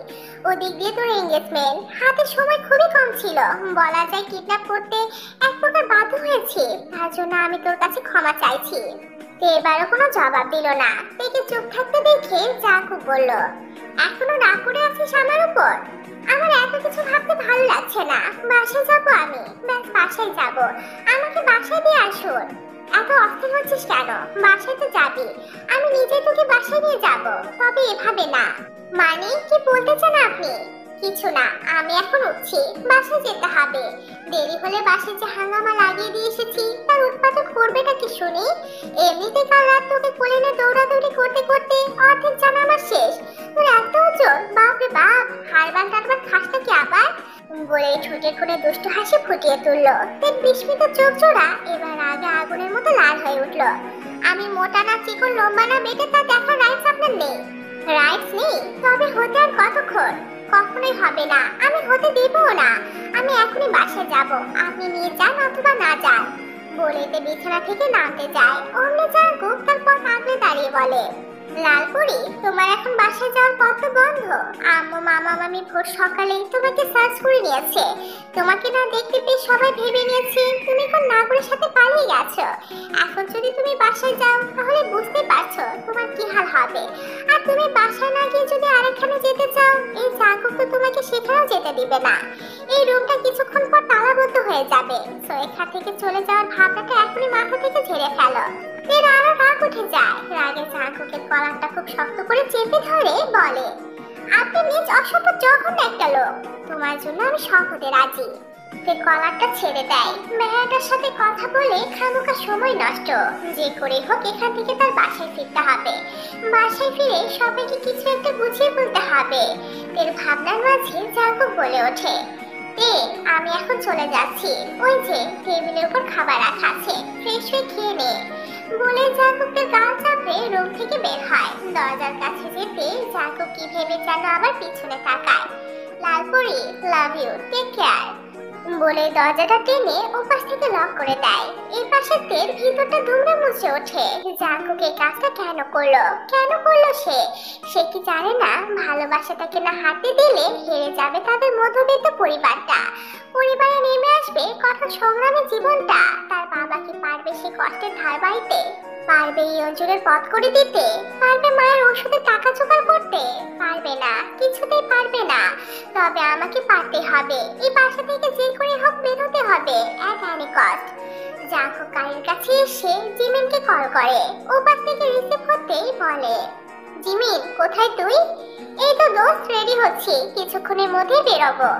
ওদিক দিয়ে তোর এঙ্গেজমেন্ট, হাতে সময় খুবই কম ছিল, বলা যায় কিডন্যাপ করতে এক প্রকার বাধ্য হয়েছি। তার জন্য আমি তোর কাছে ক্ষমা চাইছি। এবারও কোনো জবাব দিল না। তেকে চুপ থাকতে দেখে জাকুব বলল, এখনো না করে আছিস আমার উপর? আমার এত কিছু ভাবতে ভালো লাগছে না। বাসায় যাবো আমি, ব্যাস বাসায় যাবো। আমাকে বাসায় দিয়ে আসুন। এত অস্থির হচ্ছিস কেন? বাসায় তো যাবি, আমি নিজে তোকে বাসায় নিয়ে যাবো, তবে এভাবে না। মানে কি বলতে চান আপনি? কিছু না, আমি এখন উঠছি, বাসায় যেতে হবে। দেরি হলে বাসায় যে হাঙ্গামা লাগিয়ে দিয়ে এসেছি তার উৎপাদন করবেটা কি শুনি? এমনিতে কাল রাত তোকে কোলে নিয়ে দৌড়াদৌড়ি করতে করতে অর্ধেক জানা আমার শেষ। তোর এত ওজন, বাপরে বাপ, হারবাল টারবাল খাসটা কি আবার? বলে ঠোঁটের কোণে দুষ্ট হাসি ফুটিয়ে তুলল। তের বিস্মিত চোখ জোড়া এবার আগে আগুনের মতো লাল হয়ে উঠল। আমি মোটা না চিকন, লম্বা না বেটে তা দেখার রাইটস আপনার নেই। রাইটস নেই? তবে হতে আর কতক্ষণ? কখনোই হবে না, আমি হতে দেবও না। আমি এখনই বাসায় যাব, আপনি নিয়ে যান অথবা না যান। বলেতে বিছানা থেকে নামতে যায়। অমনি জাঙ্কুক তার পথ আগলে দাঁড়িয়ে বলে, লালপুরি, তোমার এখন বাসায় যাওয়ার পথ তো বন্ধ। আম্মু মামা মামি ভোর সকালেই তোমাকে সার্চ করে নিয়েছে। তোমাকে না দেখতে পেয়ে সবাই ভেবে নিয়েছে তুমি কোন নাগরের সাথে পালিয়ে গেছো। এখন যদি তুমি বাসায় যাও তাহলে বুঝতে পারছো তোমার কি হাল হবে। আর তুমি বাসায় না গিয়ে যদি আরেকখানে যেতে চাও, এই জাঙ্কুক তো তোমাকে সেখানেও যেতে দিবে না। এই রুমটা কিছুক্ষণ পর তালাবদ্ধ হয়ে যাবে। সো এখান থেকে চলে যাওয়ার ভাবনাটা এখনই মাথা থেকে ঝেড়ে ফেলো। এর আরো রাগ উঠে যায়। রাগে জাঙ্কুকের কলারটা খুব শক্ত করে চেপে ধরে বলে, আপনি নিজ অসভ্য জঘন্য একটা লোক। তোমার জন্য আমি সব হতে রাজি। তে কলারটা ছেড়ে দেয়। মেয়েটার সাথে কথা বলে খামোকা সময় নষ্ট। যে করে হোক এখান থেকে তার বাসায় ফিরতে হবে। বাসায় ফিরে সবাইকে কিছু একটা বুঝিয়ে বলতে হবে। এর ভাবনার মাঝে জাঙ্কুক বলে ওঠে, আমি এখন চলে যাচ্ছি। ওই যে টেবিলের উপর খাবার রাখা আছে, ফ্রেশ হয়ে খেয়ে নে। বলে জাঙ্কুকের গাল চাপড়ে রুম থেকে বের হয়। দরজার কাছে যেতে জাঙ্কুক কি ভেবে যেন আবার পিছনে তাকায়। লালপুরি, লাভ ইউ, টেক কেয়ার বলে দরজাটা টেনে ওপাশ থেকে লক করে দেয়। এই পাশের তের ভিতরটা দুমড়ে মুছে ওঠে। জাঙ্কুক এই কাজটা কেন করলো? কেন করলো সে? সে কি জানে না ভালোবাসাটাকে না হাতে দিলে হেরে যাবে তাদের মধ্যবিত্ত পরিবারটা। পরিবারে নেমে আসবে কঠোর সংগ্রামী জীবনটা। তার বাবা কি পারবে সে কষ্টের ধার বাড়িতে? পারবে এই অঞ্চলের পথ করে দিতে? পারবে মায়ের ওষুধে টাকা জোগাড় করতে? পারবে না, কিছুতেই পারবে না। তবে আমাকে পারতে হবে। এই বাসা থেকে যে করে হোক বেরোতে হবে, এট এনি কস্ট। জাঙ্কুক গাড়ির কাছে এসে জিমিনকে কল করে। ওপাশ থেকে রিসিভ হতেই বলে, জিমিন, কোথায় তুই? এই তো দোস্ত, রেডি হচ্ছি, কিছুক্ষণের মধ্যে বেরোবো।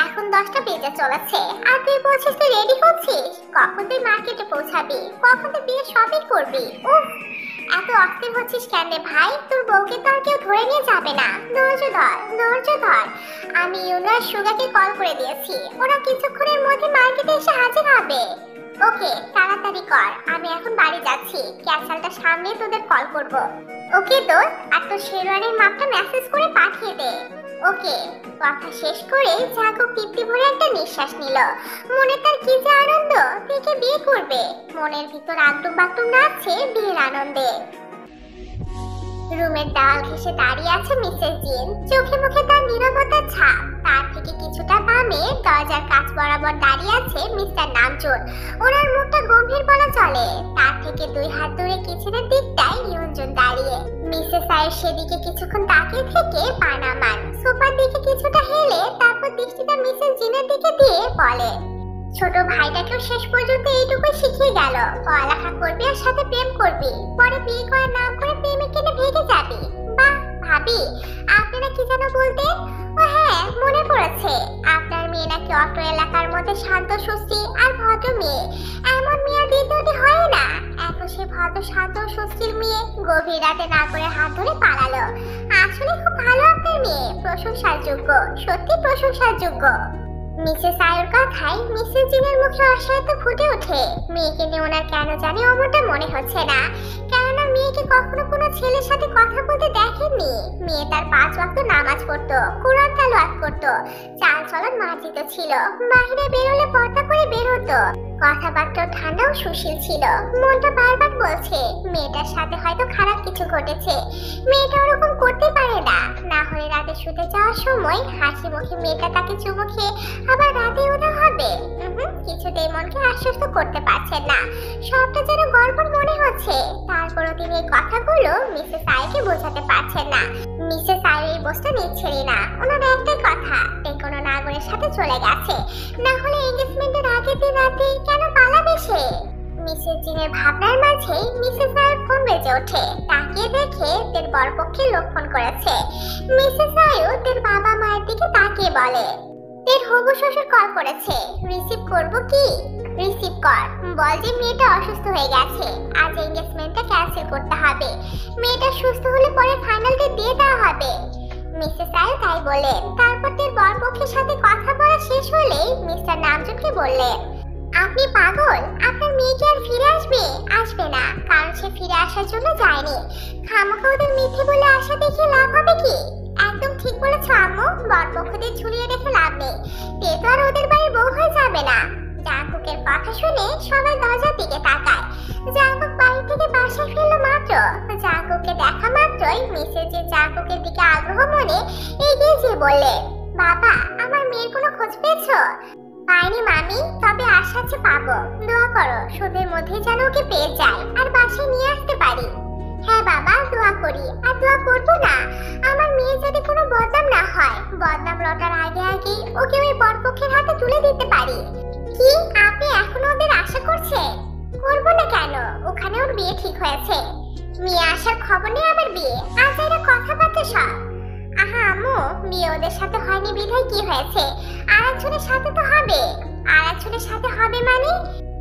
এখন 10টা বেজে চলেছে আর তুই বলছিস তুই রেডি হচ্ছিস? কখন তুই মার্কেটে পৌঁছাবি? কখন তুই বিয়ে শপিং করবি? উফ, এত অস্থির হচ্ছিস কেন রে ভাই? তোর বউকে তো আর কেউ ধরে নিয়ে যাবে না। ধৈর্য ধর, ধৈর্য ধর। আমি ইউনো আর সুগাকে কল করে দিয়েছি, ওরা কিছুক্ষণের মধ্যে মার্কেটে এসে হাজির হবে। ওকে, তাড়াতাড়ি কর, আমি এখন বাড়ি যাচ্ছি, ক্যান্সেলটা সামনে তোদের কল করব। ওকে দোস্ত, আর তো শেরওয়ানির মাপটা মেসেজ করে পাঠিয়ে দে। ওকে। কথা শেষ করে জাগো তৃপ্তি ভরে একটা নিঃশ্বাস নিল। মনে তার কি যে আনন্দ, থেকে বিয়ে করবে। মনের ভিতর আটুম বাটুম নাচছে বিয়ের আনন্দে। রুমের দেওয়াল ঘেঁষে দাঁড়িয়ে আছে মিসেস জিন, চোখে মুখে তার নীরবতার ছাপ। তার থেকে কিছুটা বামে দরজার কাছ বরাবর দাঁড়িয়ে আছে মিস্টার নামজুন। ওনার মুখটা গম্ভীর বলা চলে। তার থেকে 2 হাত দূরে কিছুটা দিকটায় ইয়ঞ্জন দাঁড়িয়ে। মিসেস আয়ের সেদিকে কিছুক্ষণ তাকিয়ে থেকে পা নামান, সোফার দিকে কিছুটা হেলে তারপর দৃষ্টিটা মিসেস জিনের দিকে দিয়ে বলে, ছোট ভাইটাকেও শেষ পর্যন্ত এইটুকুই শিখিয়ে গেল, পড়ালেখা করবি আর সাথে প্রেম করবি, পরে বিয়ে করার নাম করে প্রেমে কেটে ভেগে যাবি। বাহ ভাবি, আপনারা কি যেন বলতেন? ও হ্যাঁ, মনে পড়েছে, আপনার মেয়ে নাকি অটো এলাকার মধ্যে শান্ত সুস্থি আর ভদ্র মেয়ে। এমন মেয়ে দ্বিতীয়টি হয় না। এখন সে ভদ্র শান্ত সুস্থির মেয়ে গভীর রাতে না করে হাত ধরে পালালো। আসলে খুব ভালো আপনার মেয়ে, প্রশংসার যোগ্য, সত্যি প্রশংসার যোগ্য। মিসেস আয়ের কথায় মিসেস জিনের মুখে অসহায়তা ফুটে ওঠে। মেয়েকে নিয়ে ওনার কেন জানি অমনটা মনে হচ্ছে না, কেননা মেয়েকে কখনো কোনো ছেলের সাথে কথা বলতে দেখেননি। মেয়ে তার 5 ওয়াক্ত নামাজ পড়তো, কোরআন তেলাওয়াত করতো, চাল চলন মার্জিত ছিল, বাইরে বেরোলে পর্দা করে বের হতো, কথাবার্তাও ঠান্ডা ও সুশীল ছিল। মনটা বারবার বলছে মেয়েটার সাথে হয়তো খারাপ কিছু ঘটেছে। মেয়েটা ওরকম করতে পারে না, না হলে রাতে শুতে যাওয়ার সময় হাসি মুখে মেয়েটা তাকে চুমু খেয়ে আবার রাতে উদা হবে। কিছুতেই মনকে আশ্বস্ত করতে পারছেন না, সবটা যেন গল্পের মনে হচ্ছে। তারপরও তিনি এই কথাগুলো মিসেস আইকে বোঝাতে পারছেন না। মিসেস আই এই বসটা নিচ্ছেনই না। ওনার একটাই কথা, কোনো নাগরের সাথে চলে গেছে, না হলে এনগেজমেন্টের আগের দিন রাতে কেন পালাবে সে? মিসেস জিনের ভাবনার মাঝে মিসেস আয়ের ফোন বেজে ওঠে। তাকিয়ে দেখে তের বরপক্ষে লোক ফোন করেছে। মিসেস আয়ু তের বাবা মায়ের দিকে তাকিয়ে বলে, তের হবু শ্বশুর কল করেছে, রিসিভ করব কি? রিসিভ কর, বল যে মেয়েটা অসুস্থ হয়ে গেছে, আজ এনগেজমেন্টটা ক্যান্সেল করতে হবে, মেয়েটা সুস্থ হলে পরে ফাইনাল ডেট দিয়ে দেওয়া হবে। মিসেস আয়ু তাই বলেন। তারপর তের বরপক্ষের সাথে কথা বলা শেষ হলেই মিস্টার নামজুনকে বললেন, আপনি পাগল? আপনার মেয়ে কি আর ফিরে আসবে? আসবে না, কারণ সে ফিরে আসার জন্য যায়নি। খামোখা ওদের মিথ্যে বলে আশা দেখে লাভ হবে কি? একদম ঠিক বলেছ আম্মু, বরপক্ষদের ঝুলিয়ে রেখে লাভ নেই। তে তো আর ওদের বাড়ির বউ হয়ে যাবে না। জাঙ্কুকের কথা শুনে সবাই দরজার দিকে তাকায়। জাঙ্কুক বাড়ি থেকে বাসায় ফিরলো মাত্র। জাঙ্কুককে দেখা মাত্রই মিসেস জি জাঙ্কুকের দিকে আগ্রহ মনে এগিয়ে যেয়ে বললে, বাবা, আমার মেয়ের কোনো খোঁজ পেয়েছো? পাইনি মামি, তবে আশা আছে পাবো। দোয়া করো সুদের মধ্যে যেন ওকে পেয়ে যাই আর বাসায় নিয়ে আসতে পারি। হ্যাঁ বাবা, দোয়া করি। আর দোয়া করবো না, আমার মেয়ে যদি কোনো বদনাম না হয়, বদনাম লটার আগে আগে ওকে ওই বরপক্ষের হাতে তুলে দিতে পারি। কি আপনি এখনো ওদের আশা করছে? করবো না কেন, ওখানে ওর বিয়ে ঠিক হয়েছে। মেয়ে আসার খবর নেই আমার বিয়ে, আজ এরা কথাবার্তা সব। আহা আম্মু, বিয়ে ওদের সাথে হয়নি বিধায় কি হয়েছে, আর একজনের সাথে তো হবে। আর একজনের সাথে হবে মানে?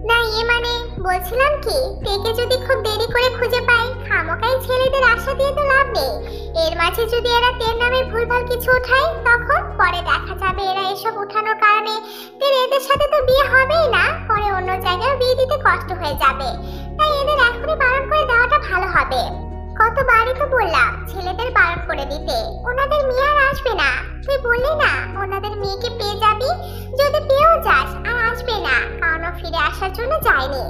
না মানে বলছিলাম কি, তেকে যদি খুব দেরি করে খুঁজে পাই, খামোকাই ছেলেদের আশা দিয়ে তো লাভ নেই। এর মাঝে যদি এরা তের নামে ভুলভাল কিছু উঠায়, তখন পরে দেখা যাবে এরা এসব উঠানোর কারণে তের এদের সাথে তো বিয়ে হবেই না, পরে অন্য জায়গায় বিয়ে দিতে কষ্ট হয়ে যাবে। তাই এদের এখনই বারণ করে দেওয়াটা ভালো হবে। কতবারই তো বললাম ছেলেদের বারণ করে দিতে, ওনাদের মেয়ে আর আসবে না। তুই বললি না ওনাদের মেয়েকে পেয়ে যাবি, যদি পেয়েও যাস আর আসবে না, কারণ ফিরে আসার জন্য যায়নি।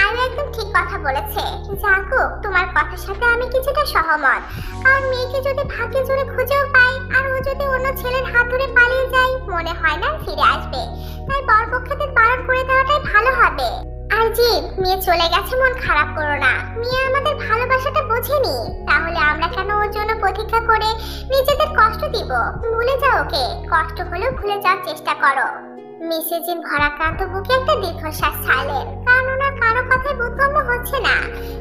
আরো একদম ঠিক কথা বলেছে জাকুব, তোমার কথার সাথে আমি কিছুটা সহমত। কারণ মেয়েকে যদি ভাগ্যে জোরে খুঁজেও পাই আর ও যদি অন্য ছেলের হাত ধরে পালিয়ে যায়, মনে হয় না ফিরে আসবে। তাই বরপক্ষদের বারণ করে দেওয়াটাই ভালো হবে। আর জি, মেয়ে চলে গেছে, মন খারাপ করো না। মেয়ে আমাদের ভালোবাসাটা বোঝেনি, তাহলে আমরা কেন ওর জন্য প্রতীক্ষা করে নিজেদের কষ্ট দিব? ভুলে যাও ওকে, কষ্ট হলেও ভুলে যাওয়ার চেষ্টা করো। মিসেস জিন ভরাক্রান্ত বুকে একটা দীর্ঘশ্বাস ছাড়লেন, কারণ ওনার কারো কথাই বোধগম্য হচ্ছে না।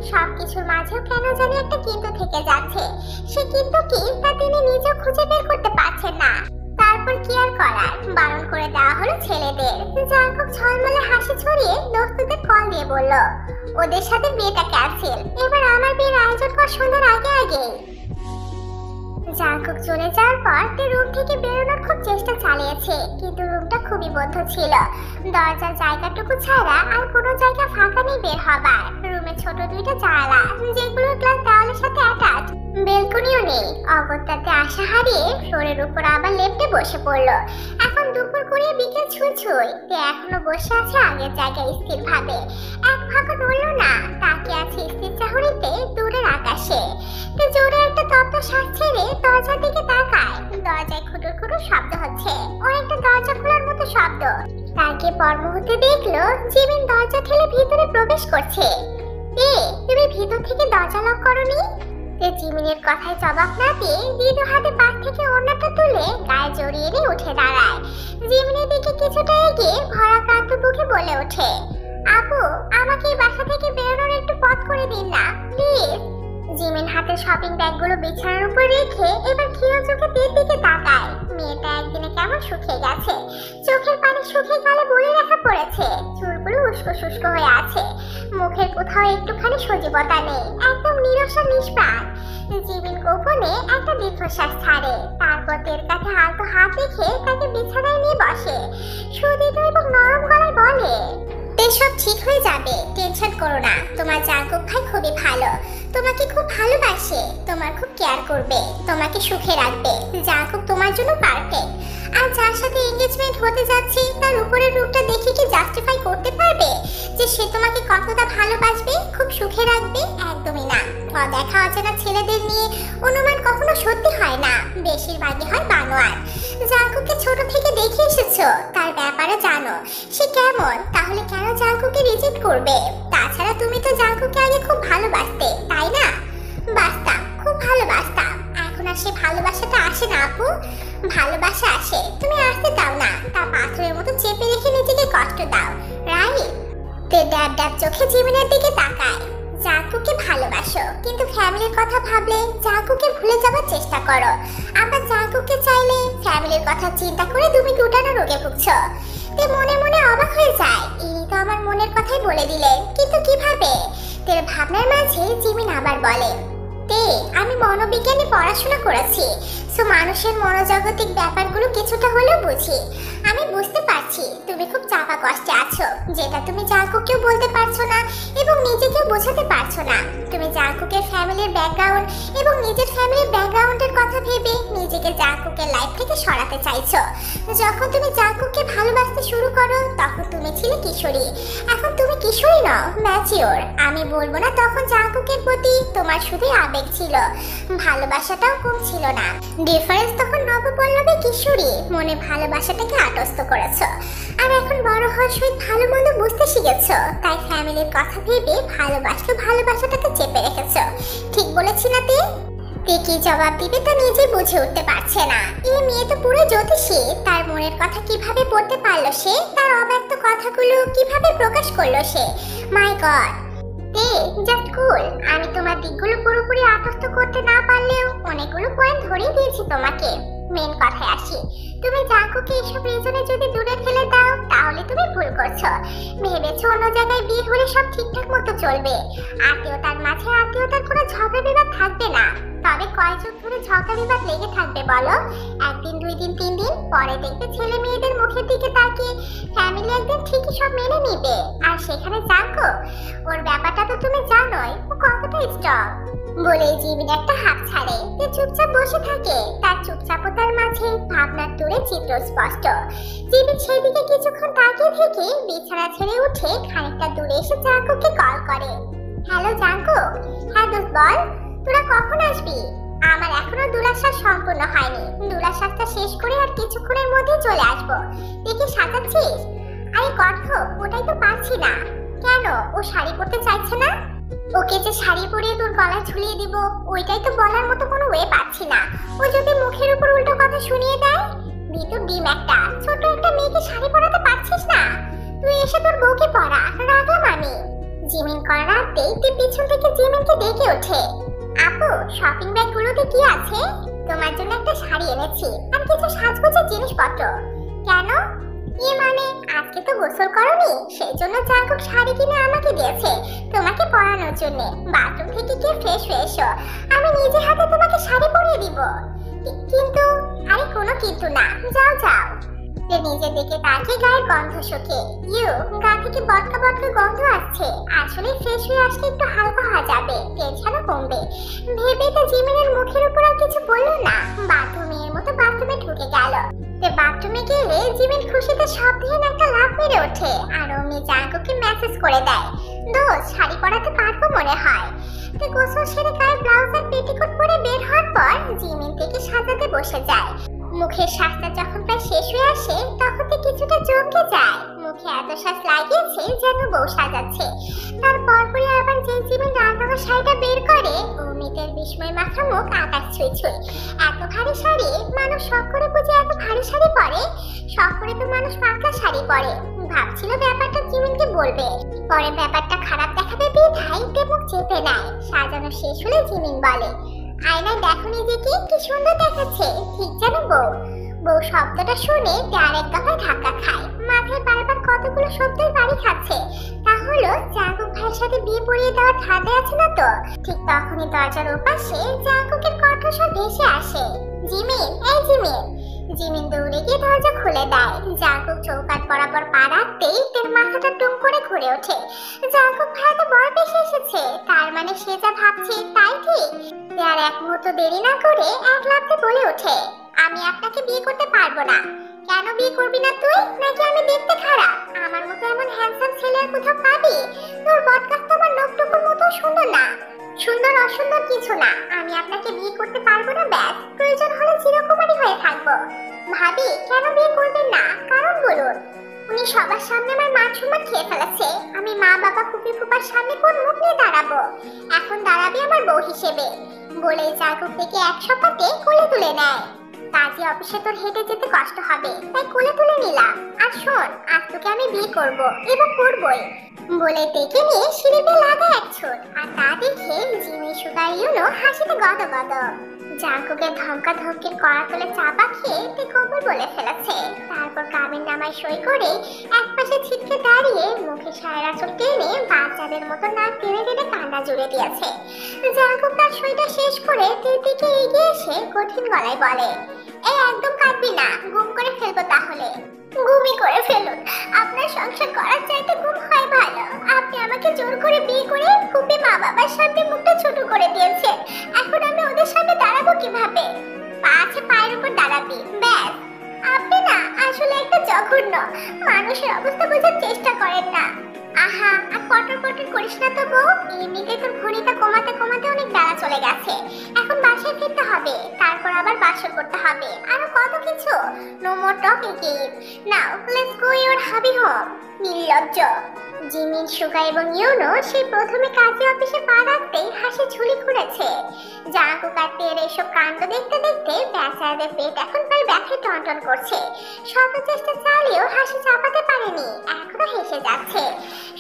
সবকিছুর মাঝেও কেন জানি একটা কিন্তু থেকে যাচ্ছে। সে কিন্তু কি তা তিনি নিজেও খুঁজে বের করতে পারছেন না। তারপর কি আর করার, বারণ করে দেওয়া হলো ছেলেদের। জাঙ্কুক ছলমলে হাসি ছড়িয়ে দোস্তদের কল দিয়ে বলল, ওদের সাথে বিয়েটা ক্যান্সেল, এবার আমার বিয়ের আয়োজন কর সন্ধ্যার আগে আগে। জাঙ্কুক চলে যাওয়ার পর তে রুম থেকে বেরোনোর খুব চেষ্টা চালিয়েছে, কিন্তু রুমটা খুবই বদ্ধ ছিল। দরজার জায়গাটুকু ছাড়া আর কোনো জায়গা ফাঁকা নেই বের হবার। রুমে ছোট দুইটা জানালা, যেগুলোর গ্লাস দেওয়ালের সাথে অ্যাটাচ। বেলকনিও নেই। অগত্যাতে আশা হারিয়ে ফ্লোরের উপর আবার লেপ্টে বসে পড়লো। এখন দুপুর গড়িয়ে বিকেল ছুঁই ছুঁই। তে এখনো বসে আছে আগের জায়গায় স্থির ভাবে, এক ভাগও নড়ল না। তাকিয়ে আছে স্থির চাহনিতে দূরের আকাশে। তে জোরে একটা তপ্ত শ্বাস ছেড়ে দরজার দিকে তাকায়। দরজায় খুটুর খুটুর শব্দ হচ্ছে, অনেকটা দরজা খোলার মতো শব্দ। তাকে পর মুহূর্তে দেখলো জিমিন দরজা ঠেলে ভিতরে প্রবেশ করছে। তুমি ভিতর থেকে দরজা লক করনি? জিমিনের কথায় জবাব না দিয়ে দ্বিতীয় হাতে পাশ থেকে ওড়নাটা তুলে গায়ে জড়িয়ে নিয়ে উঠে দাঁড়ায়। জিমিনের দিকে কিছুটা এগিয়ে ভরাক্রান্ত বুকে বলে ওঠে, আপু, আমাকে এই বাসা থেকে বেরোনোর একটু পথ করে দিন না প্লিজ। জিমিন হাতে শপিং ব্যাগগুলো বিছানার উপর রেখে এবার ক্ষীণ চোখে তের দিকে তাকায়। মেয়েটা একদিনে কেমন শুকিয়ে গেছে, চোখের পানি শুকিয়ে গেলে বলে রাখা পড়েছে, চুলগুলো উস্কো শুষ্ক হয়ে আছে, মুখের কোথাও একটুখানি সজীবতা নেই, একদম নিরস নিষ্প্রাণ। জিমিন গোপনে একটা দীর্ঘশ্বাস ছাড়ে, তারপর তের কাছে হালকা হাত রেখে তাকে বিছানায় নিয়ে বসে। সুদীর্ঘ এবং নরম গলায় বলে, সব ঠিক হয়ে যাবে, টেনশন করো না। তোমার জাঙ্কুক ভাই খুবই ভালো, তোমাকে খুব ভালোবাসে, তোমার খুব কেয়ার করবে, তোমাকে সুখে রাখবে। জাঙ্কুক তোমার জন্য পারফেক্ট। আর যার সাথে এনগেজমেন্ট হতে যাচ্ছে তার উপরের রূপটা দেখে কি জাস্টিফাই করতে পারবে যে সে তোমাকে কতটা ভালোবাসবে, খুব সুখে রাখবে? একদমই না। অদেখা অচেনা ছেলেদের নিয়ে অনুমান কখনো সত্যি হয় না, বেশিরভাগই হয় বানোয়ার। জাঙ্কুককে ছোট থেকে দেখে এসেছো, তার ব্যাপারে জানো সে কেমন, তাহলে কেন জাঙ্কুককে রিজেক্ট করবে? তাছাড়া তুমি তো জাঙ্কুককে আগে খুব ভালোবাসতে, তাই না? বাসতাম, খুব ভালোবাসতাম। এখন আর সে ভালোবাসাটা আসে না আপু, ভালোবাসা আসে, তুমি আসতে দাও না, তা পাথরের মতো চেপে রেখে নিজেকে কষ্ট দাও, রাইট? তে ড্যাব ড্যাব চোখে জিমিনের দিকে তাকায়। জাঙ্কুককে ভালোবাসো, কিন্তু ফ্যামিলির কথা ভাবলে জাঙ্কুককে ভুলে যাবার চেষ্টা করো। আবার জাঙ্কুককে চাইলে ফ্যামিলির কথা চিন্তা করে তুমি দুটানা রোগে ভুগছো। তে মনে মনে অবাক হয়ে যায়, ইনি তো আমার মনের কথাই বলে দিলেন, কিন্তু কিভাবে? তের ভাবনার মাঝে জিমিন আবার বলে, আমি মনোবিজ্ঞানে পড়াশোনা করেছি, সো মানুষের মনোজাগতিক ব্যাপারগুলো কিছুটা হলেও বুঝি। আমি বুঝতে পারছি তুমি খুব চাপা কষ্টে আছো, যেটা তুমি জাঙ্কুককেও বলতে পারছো না এবং নিজেকেও বোঝাতে পারছো না। তুমি জাঙ্কুকের ফ্যামিলির ব্যাকগ্রাউন্ড এবং নিজের ফ্যামিলির ব্যাকগ্রাউন্ডের কথা ভেবে নিজেকে জাঙ্কুকের লাইফ থেকে সরাতে চাইছো। যখন তুমি জাঙ্কুককে ভালোবাসতে শুরু করো তখন তুমি ছিলে কিশোরী, এখন তুমি কিশোরী নও, ম্যাচিওর। আমি বলবো না তখন জাঙ্কুকের প্রতি তোমার শুধুই আবেগ ছিল, ভালোবাসাটাও কম ছিল না। ডিফারেন্স তখন নবপল্লবে কিশোরী, মনে ভালোবাসাটাকে আটস্থ করেছো, আর এখন বড় হওয়ার সহিত ভালো মন্দ বুঝতে শিখেছো, তাই ফ্যামিলির কথা ভেবে ভালোবাসাটাকে চেপে রেখেছো। ঠিক বলেছি না তে? কি জবাব দিবে তা নিজে বুঝে উঠতে পারছে না। এই মেয়ে তো পুরো জ্যোতিষী, তার মনের কথা কিভাবে পড়তে পারলো সে, তার অব্যক্ত কথাগুলো কিভাবে প্রকাশ করলো সে। মাই গড। জাস্ট কুল। আমি তোমার দিকগুলো পুরোপুরি আত্মস্থ করতে না পারলেও অনেকগুলো পয়েন্ট ধরিয়ে দিয়েছি তোমাকে। মেন কথায় আসি, তুমি জাঙ্কুকে এসব রিজনে যদি দূরে ফেলে দাও তাহলে তুমি ভুল করছো। ভেবেছো অন্য জায়গায় বিয়ে হলে সব ঠিকঠাক মতো চলবে, আত্মীয়তার মাঝে আত্মীয়তার কোনো ঝগড়া বিবাদ থাকবে না। তবে কয় যুগ ধরে ঝগড়া বিবাদ লেগে থাকবে বলো? একদিন, 2 দিন, 3 দিন পরে দেখবে ছেলে মেয়েদের মুখের দিকে তাকিয়ে ফ্যামিলি একদিন ঠিকই সব মেনে নিবে। আর সেখানে জাঙ্কুক, ওর ব্যাপারটা তো তুমি জানোই, ও কতটা স্ট্রং। বলে জিমিন একটা হাত ছাড়ে, সে চুপচাপ বসে থাকে। তার চুপচাপতার মাঝে ভাবনার দূরে চিত্র স্পষ্ট। জিমিন সেই দিকে কিছুক্ষণ তাকিয়ে থেকে বিছানা ছেড়ে উঠে খানিকটা দূরে এসে জাঙ্কুককে কল করে। Hello Jungkook. হ্যাঁ দোস্ত বল, তোরা কখন আসবি? আমার এখনো দুরাশ্বাস সম্পূর্ণ হয়নি, দুরাশ্বাসটা শেষ করে আর কিছুক্ষণের মধ্যে চলে আসবো। দেখি সাজাচ্ছিস? আরে কর্থ, ওটাই তো পারছি না। কেন, ও শাড়ি পরতে চাইছে না? ওকে যে শাড়ি পরিয়ে তোর গলায় ঝুলিয়ে দিব, ওইটাই তো বলার মতো কোনো ওয়ে পাচ্ছি না। ও যদি মুখের উপর উল্টো কথা শুনিয়ে দেয়? ভিতর ডিম একটা, ছোট একটা মেয়েকে শাড়ি পরাতে পারছিস না? তুই এসে তোর বউকে পরা, রাখলাম আমি। জিমিন করার রাখতেই তুই পিছন থেকে জিমিনকে ডেকে ওঠে। আপু, শপিং ব্যাগগুলোতে কি আছে? তোমার জন্য একটা শাড়ি এনেছি আর কিছু সাজগোজের জিনিসপত্র। কেন? মানে আজকে তো গোসল করনি, সেই জন্য জাঙ্কুক শাড়ি কিনে আমাকে দিয়েছে তোমাকে পরানোর জন্য। বাথরুম থেকে গিয়ে ফ্রেশ হয়ে এসো, আমি নিজে হাতে তোমাকে শাড়ি পরিয়ে দিব। কিন্তু আরে কোনো কিন্তু না, যাও যাও। সে নিজের দিকে তাকিয়ে গায়ের গন্ধ শোকে। গা থেকে বটকা বটকা গন্ধ আসছে। আসলে ফ্রেশ হয়ে আসলে একটু হালকা হওয়া যাবে, টেনশনও কমবে ভেবে তো জিমিনের মুখের উপর আর কিছু বললো না। বাথরুমের মতো বাথরুমে ঢুকে গেল। বাথরুমে গেলে জিমিন খুশিতে সাবধান একটা লাফ মেরে ওঠে আর অমনি জাঙ্কুকে মেসেজ করে দেয়, দোস্ত শাড়ি পরাতে পারবো মনে হয়। গোসল সেরে গায়ে ব্লাউজ আর পেটিকোট পরে বের হওয়ার পর জিমিন থেকে সাজাতে বসে যায়। মুখের শ্বাসটা যখন প্রায় শেষ হয়ে আসে তখন তো কিছুটা চমকে যায়। মুখে এত শ্বাস লাগিয়েছে যেন বউ সাজাচ্ছে। তারপর পরে আবার যে জিমিন লাল রঙের শাড়িটা বের করে অমিতের বিস্ময় মাখা মুখ আকাশ ছুঁই ছুঁই। এত ভারী শাড়ি মানুষ শখ করে বুঝে এত ভারী শাড়ি পরে? শখ করে তো মানুষ পাতলা শাড়ি পরে। ভাবছিল ব্যাপারটা জিমিনকে বলবে, পরে ব্যাপারটা খারাপ দেখাবে বিধায় মুখ চেপে নেয়। সাজানো শেষ হলে জিমিন বলে, আয়নায় দেখো নিজেকে কি সুন্দর দেখাচ্ছে, ঠিক জানো বউ? বউ শব্দটা শুনে ডাইরেক্ট দফায় ধাক্কা খায়। মাথায় বারবার কতগুলো শব্দের বাড়ি খাচ্ছে। তা হলো জাঙ্কুক ভাইয়ের সাথে বিয়ে পড়িয়ে দেওয়ার ধাঁধে আছে না তো? ঠিক তখনই দরজার ওপাশে জাঙ্কুকের কণ্ঠস্বর ভেসে আসে, জিমিন, এই জিমিন। জিমিন দৌড়ে গিয়ে দরজা খুলে দেয়। জাঙ্কুক চৌকাঠ বরাবর পা রাখতেই তার মাথাটা টুম করে ঘুরে ওঠে। জাঙ্কুক ভাই তো বর বেশি এসেছে, তার মানে সে যা ভাবছে তাই ঠিক। আর এক মুহূর্ত দেরি না করে এক লাফে বলে ওঠে, আমি আপনাকে বিয়ে করতে পারবো না। কেন বিয়ে করবি না তুই? নাকি আমি দেখতে খারাপ? আমার মতো এমন হ্যান্ডসাম ছেলে আর কোথাও পাবি? তোর বদকাস তো আমার নখটুকুর মতো সুন্দর না। সুন্দর অসুন্দর কিছু না, আমি আপনাকে বিয়ে করতে পারবো না, ব্যাস। প্রয়োজন হলে চিরকুমারী হয়ে থাকবো। ভাবি কেন বিয়ে করবেন না? কারণ বলুন। উনি সবার সামনে আমার মান সম্মান খেয়ে ফেলেছে। আমি মা বাবা ফুপি ফুপার সামনে কোন মুখ নিয়ে দাঁড়াবো? এখন দাঁড়াবে আমার বউ হিসেবে। বলে জাঙ্কুক থেকে এক সপাতে কোলে তুলে নেয়। কাজে অফিসে তোর হেঁটে যেতে কষ্ট হবে, তাই কোলে তুলে নিলাম। আর শোন, আজ তোকে আমি বিয়ে করবো এবং করবোই। বলে ডেকে নিয়ে সিঁড়িতে লাগা এক ছোট। আর তা দেখে জিমি সুগার হাসিতে গদ গদ। জাঙ্কুকের ধমকা ধমকির কড়া তুলে চাপা খেয়ে তে কবর বলে ফেলেছে। তারপর কাবিন নামায় সই করে এক পাশে ছিটকে দাঁড়িয়ে মুখে সায়রা চোখ টেনে বাচ্চাদের মতো নাক টেনে টেনে কান্না জুড়ে দিয়েছে। জাঙ্কুক তার সইটা শেষ করে তের দিকে এগিয়ে এসে কঠিন গলায় বলে, এই একদম কাঁদবি না, গুম করে ফেলবো তাহলে। গুমই করে ফেলুন, আপনার সংসার করার চাইতে গুম হয় ভালো। আপনি আমাকে জোর করে বিয়ে করে ফুপি মা বাবার সামনে মুখটা ছোট করে দিয়েছেন। এখন আমি ওদের সামনে দাঁড়াবো কিভাবে? পা আছে, পায়ের উপর দাঁড়াবি, ব্যাস। আপনি না আসলে একটা জঘন্য। মানুষের অবস্থা বোঝার চেষ্টা করেন না। আহা, আর পটর পটর করিস না তো বউ। এমনিতে তোর ঘড়িটা কমাতে কমাতে অনেক বেলা চলে গেছে। এখন বাসায় ফিরতে হবে, তারপর আবার বাসর করতে হবে, আরো কত কিছু। No more talking. Now let's go your hubby home. নির্লজ্জ। জিমিন, সুগা এবং ইউনো সেই প্রথমে কাজে অফিসে পা রাখতেই হাসি ঝুলি খুঁড়েছে। জাঙ্কুক আর তের এসব কাণ্ড দেখতে দেখতে বেচারাদের পেট এখন প্রায় ব্যথায় টনটন করছে। শত চেষ্টা চালিয়েও হাসি চাপাতে পারেনি, এখনো হেসে যাচ্ছে।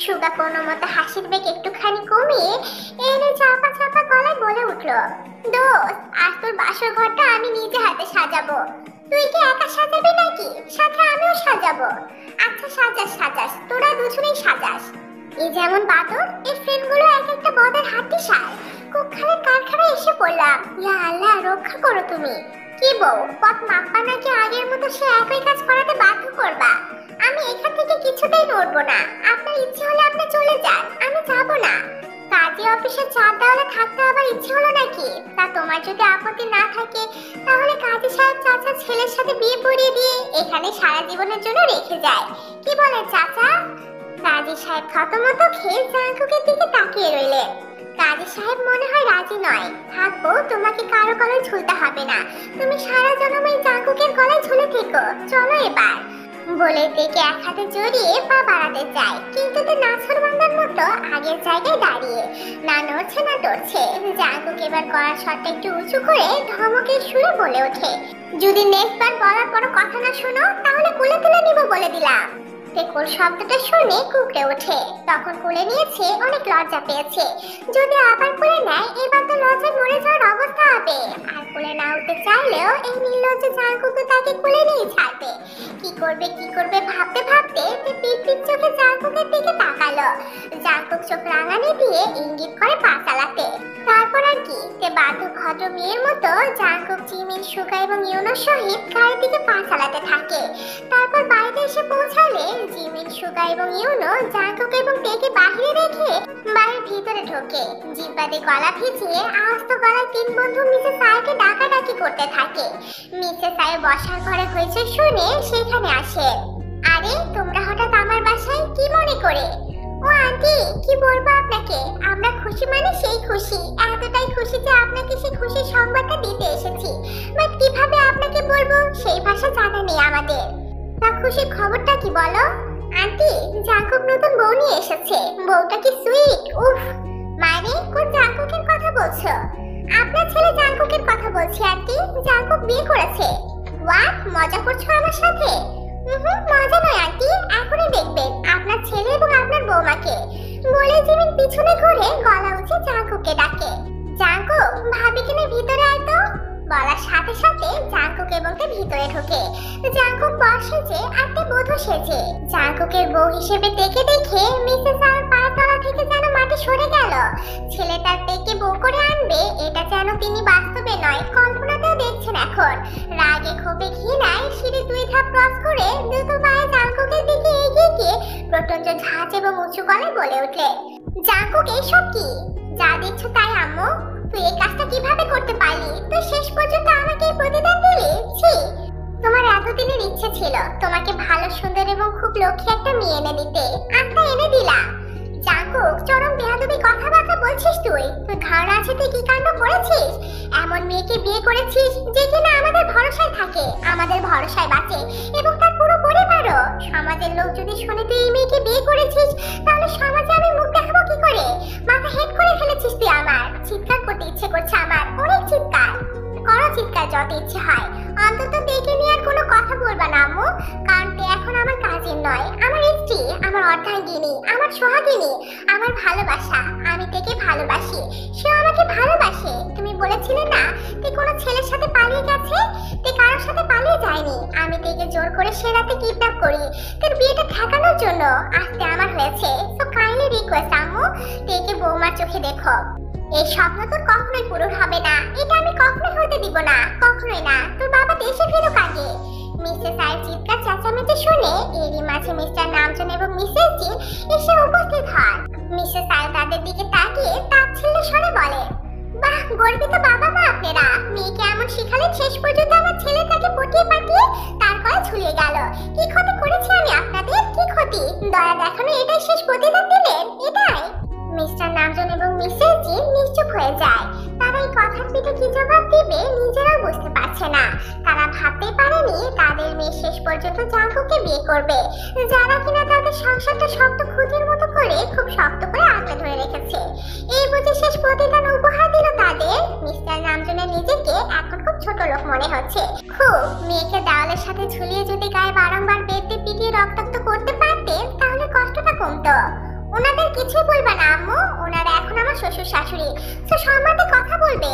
সুগা কোনো মতো হাসির বেগ একটুখানি কমিয়ে এনে চাপা চাপা গলায় বলে উঠল, দোস্ত আজ তোর বাসর ঘরটা আমি নিজে হাতে সাজাবো। তুই কি একা সাজাবি নাকি সাথে আমিও সাজাবো? আচ্ছা সাজাস সাজাস, তোরা দুজনেই সাজাস। এই যেমন বাদর, এই ফ্রেন্ডগুলো এক একটা বদের হাতি সার। কুখালের কারখানায় এসে পড়লাম। ইয়া আল্লাহ, রক্ষা করো তুমি। কি বউ, পথ মাপবা নাকি আগের মতো সে একই কাজ করাতে বাধ্য করবা? আমি এখান থেকে কিছুতেই নড়বো না। আপনার ইচ্ছে হলে আপনি চলে যান, আমি যাবো না। কাজে অফিসে চার দেওয়ালে থাকতে আবার ইচ্ছে হলো নাকি? তা তোমার যদি আপত্তি না থাকে তাহলে কাজী সাহেব চাচা ছেলের সাথে বিয়ে পড়িয়ে দিয়ে এখানে সারা জীবনের জন্য রেখে যায়। কি বলে চাচা? কাজী সাহেব থতমত খেয়ে জাঙ্কুকের দিকে তাকিয়ে রইলেন। কাজী সাহেব মনে হয় রাজি নয়। থাকবো, তোমাকে কারো গলায় ঝুলতে হবে না। তুমি সারা জন্ম এই জাঙ্কুকের গলায় ঝুলে থেকো। চলো এবার। বলে দেখে এক হাতে জড়িয়ে পা বাড়াতে চায়, কিন্তু তো নাছরবান্দার মতো আগের জায়গায় দাঁড়িয়ে, না নড়ছে না টরছে। জাঙ্কুক এবার গলার স্বরটা একটু উঁচু করে ধমকের সুরে বলে ওঠে, যদি নেক্সট বার বলার পর কথা না শোনো তাহলে কোলে তুলে নিব বলে দিলাম। কোল শব্দটা শুনে কুকড়ে ওঠে। তখন কোলে নিয়েছে, অনেক লজ্জা পেয়েছে। যদি আবার কোলে নেয় এবার তো লজ্জায় মরে যাওয়ার অবস্থা হবে। আর কোলে না উঠতে চাইলেও এই নির্লজ্জ জাঙ্কুক তাকে কোলে নিয়ে ছাড়বে। কি করবে ভাবতে ভাবতে পিট পিট চোখে জাঙ্কুকের দিকে তাকালো। জাঙ্কুক চোখ রাঙানি দিয়ে ইঙ্গিত করে পা চালাতে। তারপর আর কি, বাধ্য ভদ্র মেয়ের মতো জাঙ্কুক জিমিন সুগা এবং ইউনোর সহিত গাড়ির দিকে পা চালাতে থাকে। তারপর বাইরে এসে পৌঁছালে জিমিন সুগা এবং ইউনো জাঙ্কুক এবং তেকে বাহিরে রেখে বাড়ির ভিতরে ঢোকে। জিব্বাতে গলা ভিজিয়ে আস্ত গলায় তিন বন্ধু মিসেস আয়কে ডাকাডাকি করতে থাকে। মিসেস আয় বসার ঘরে হয়েছে শুনে সেখানে আসে। আরে তোমরা হঠাৎ আমার বাসায় কি মনে করে? ও আন্টি, কি বলবো আপনাকে, আমরা খুশি মানে সেই খুশি, এতটাই খুশি যে আপনাকে সেই খুশির সংবাদটা দিতে এসেছি। বাট কিভাবে আপনাকে বলবো সেই ভাষা জানা নেই আমাদের। তা খুশির খবরটা কি বলো? আন্টি, জাঙ্কুক নতুন বউ নিয়ে এসেছে। বউটা কি সুইট! উফ! মানে কোন জাঙ্কুকের কথা বলছো? আপনার ছেলে জাঙ্কুকের কথা বলছি আন্টি। জাঙ্কুক বিয়ে করেছে। হোয়াট? মজা করছো আমার সাথে? মজা নয় আন্টি, এখনই দেখবেন আপনার ছেলে এবং আপনার বৌমাকে। বলে জিমিন পিছনে ঘুরে গলা উঁচে জাঙ্কুককে ডাকে। জাঙ্কুক, ভাবিকে নিয়ে ভিতরে আয় তো। বলার সাথে সাথে জাঙ্কুক এবং তে ভিতরে ঢোকে। জাঙ্কুক বর সেজে আর তে বধূ সেজে। জাঙ্কুকের বউ হিসেবে তেকে দেখে মিসেস আয়ের পায়ের তলা থেকে যেন মাটি সরে গেল। ছেলেটার তেকে বউ করে আনবে এটা যেন তিনি বাস্তবে নয় কল্পনাতেও দেখছেন এখন। রাগে ক্ষোভে ঘৃণায় সিঁড়ি 2 ধাপ ক্রস করে দ্রুত পায়ে জাঙ্কুকের দিকে এগিয়ে গিয়ে প্রচন্ড ঝাঁজ এবং উঁচু গলায় বলে উঠলে, জাঙ্কুক এইসব কি? যা দেখছো তাই আম্মু। তুই এই কাজটা কিভাবে করতে পারলি? তুই শেষ পর্যন্ত আমাকে এই প্রতিদান দিলি? ছি! তোমার এতদিনের ইচ্ছে ছিল তোমাকে ভালো সুন্দর এবং খুব লক্ষ্মী একটা মেয়ে এনে দিতে, আর তা এনে দিলা। জাঙ্কুক, চরম বেয়াদবি কথাবার্তা বলছিস তুই। তোর ধারণা আছে তুই কি কাণ্ড করেছিস? এমন মেয়েকে বিয়ে করেছিস যে কিনা আমাদের ভরসায় থাকে, আমাদের ভরসায় বাঁচে এবং তার পুরো পরিবারও। সমাজের লোক যদি শুনে তুই এই মেয়েকে বিয়ে করেছিস তাহলে সমাজে আমি মুখ দেখাবো কি করে? মাথা হেড করে ফেলেছিস তুই আমার। চিৎকার করতে ইচ্ছে করছে আমার, অনেক চিৎকার করো, চিৎকার যত ইচ্ছে হয়। অন্তত দেখে নিয়ে আর কোনো কথা বলবা না আম্মু, কারণ তে এখন আমার কাজিন নয়, আমার স্ত্রী, আমার অর্ধাঙ্গিনী, আমার সোহাগিনী, আমার ভালোবাসা। আমি তেকে ভালোবাসি, সে আমাকে ভালোবাসে। তুমি বলেছিলে না তে কোনো ছেলের সাথে পালিয়ে গেছে? তে কারোর সাথে পালিয়ে যায়নি। আমি তেকে জোর করে সে রাতে কিডন্যাপ করি তোর বিয়েটা ঠেকানোর জন্য। আসতে আমার হয়েছে। সো কাইন্ডলি রিকোয়েস্ট আম্মু, তেকে বৌমার চোখে দেখো। এই স্বপ্ন তোর কখনোই পূরণ হবে না, এটা আমি কখনোই হতে দিব না, কখনোই না। তোর বাবা দেশে ফেরুক আগে। মিসেস আয়ের চিৎকার চেঁচামেচি শুনে এরই মাঝে মিস্টার নামজন এবং মিসেস জি এসে উপস্থিত হন। মিসেস আয় তাদের দিকে তাকিয়ে তাচ্ছিল্য স্বরে বলে, বাহ, গর্বিত বাবা মা আপনারা। মেয়েকে এমন শিখালেন শেষ পর্যন্ত আমার ছেলে তাকে পটিয়ে পাঠিয়ে তার গলায় ঝুলিয়ে গেল। কি ক্ষতি করেছি আমি আপনাদের? কি ক্ষতি? দয়া দেখানো এটাই শেষ প্রতিদান দিলেন? এটাই? মিস্টার নামজন এবং মিসেস জি নিশ্চুপ হয়ে যায়। তারা এই কথার পিঠে কি জবাব দিবে নিজেরাও বুঝতে পারছে না। তারা ভাবতে পারেনি তাদের মেয়ে শেষ পর্যন্ত জাঙ্কুককে বিয়ে করবে, যারা কিনা তাদের সংসারটা শক্ত খুঁটির মতো করে খুব শক্ত করে আঁকড়ে ধরে রেখেছে। এই বুঝে শেষ প্রতিদান উপহার দিল তাদের। মিস্টার নামজনের নিজেকে এখন খুব ছোট লোক মনে হচ্ছে। খুব মেয়েকে দেওয়ালের সাথে ঝুলিয়ে যদি গায়ে বারংবার বেঁধে পিটিয়ে রক্তাক্ত করতে পারতেন তাহলে কষ্টটা কমতো। ওনাদের কিছুই বলবে না আম্মু, ওনারা এখন আমার শ্বশুর শাশুড়ি, তো সম্মানে কথা বলবে।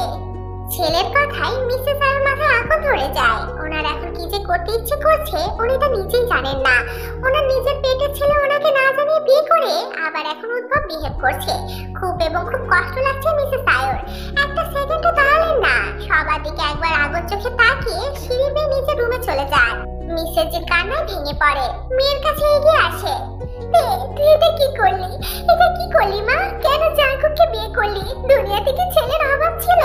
ছেলের কথাই মিসেস আয়ের মাথায় আগুন ধরে যায়। ওনার এখন কি যে করতে ইচ্ছে করছে উনি তা নিজেই জানেন না। ওনার নিজের পেটের ছেলে ওনাকে না জানিয়ে বিয়ে করে আবার এখন উদ্ভব বিহেভ করছে। খুব এবং খুব কষ্ট লাগছে মিসেস আয়ের। একটা সেকেন্ডও দাঁড়ালেন না, সবার দিকে একবার আগুন চোখে তাকিয়ে সিঁড়ি বেয়ে নিজের রুমে চলে যায়। মিসেস জির কান্নায় ভেঙে পড়ে, মেয়ের কাছে এগিয়ে আসে। তুই এটা কি করলি? এটা কি করলি মা? কেন জাঙ্কুককে বিয়ে করলি? দুনিয়া থেকে ছেলের অভাব ছিল?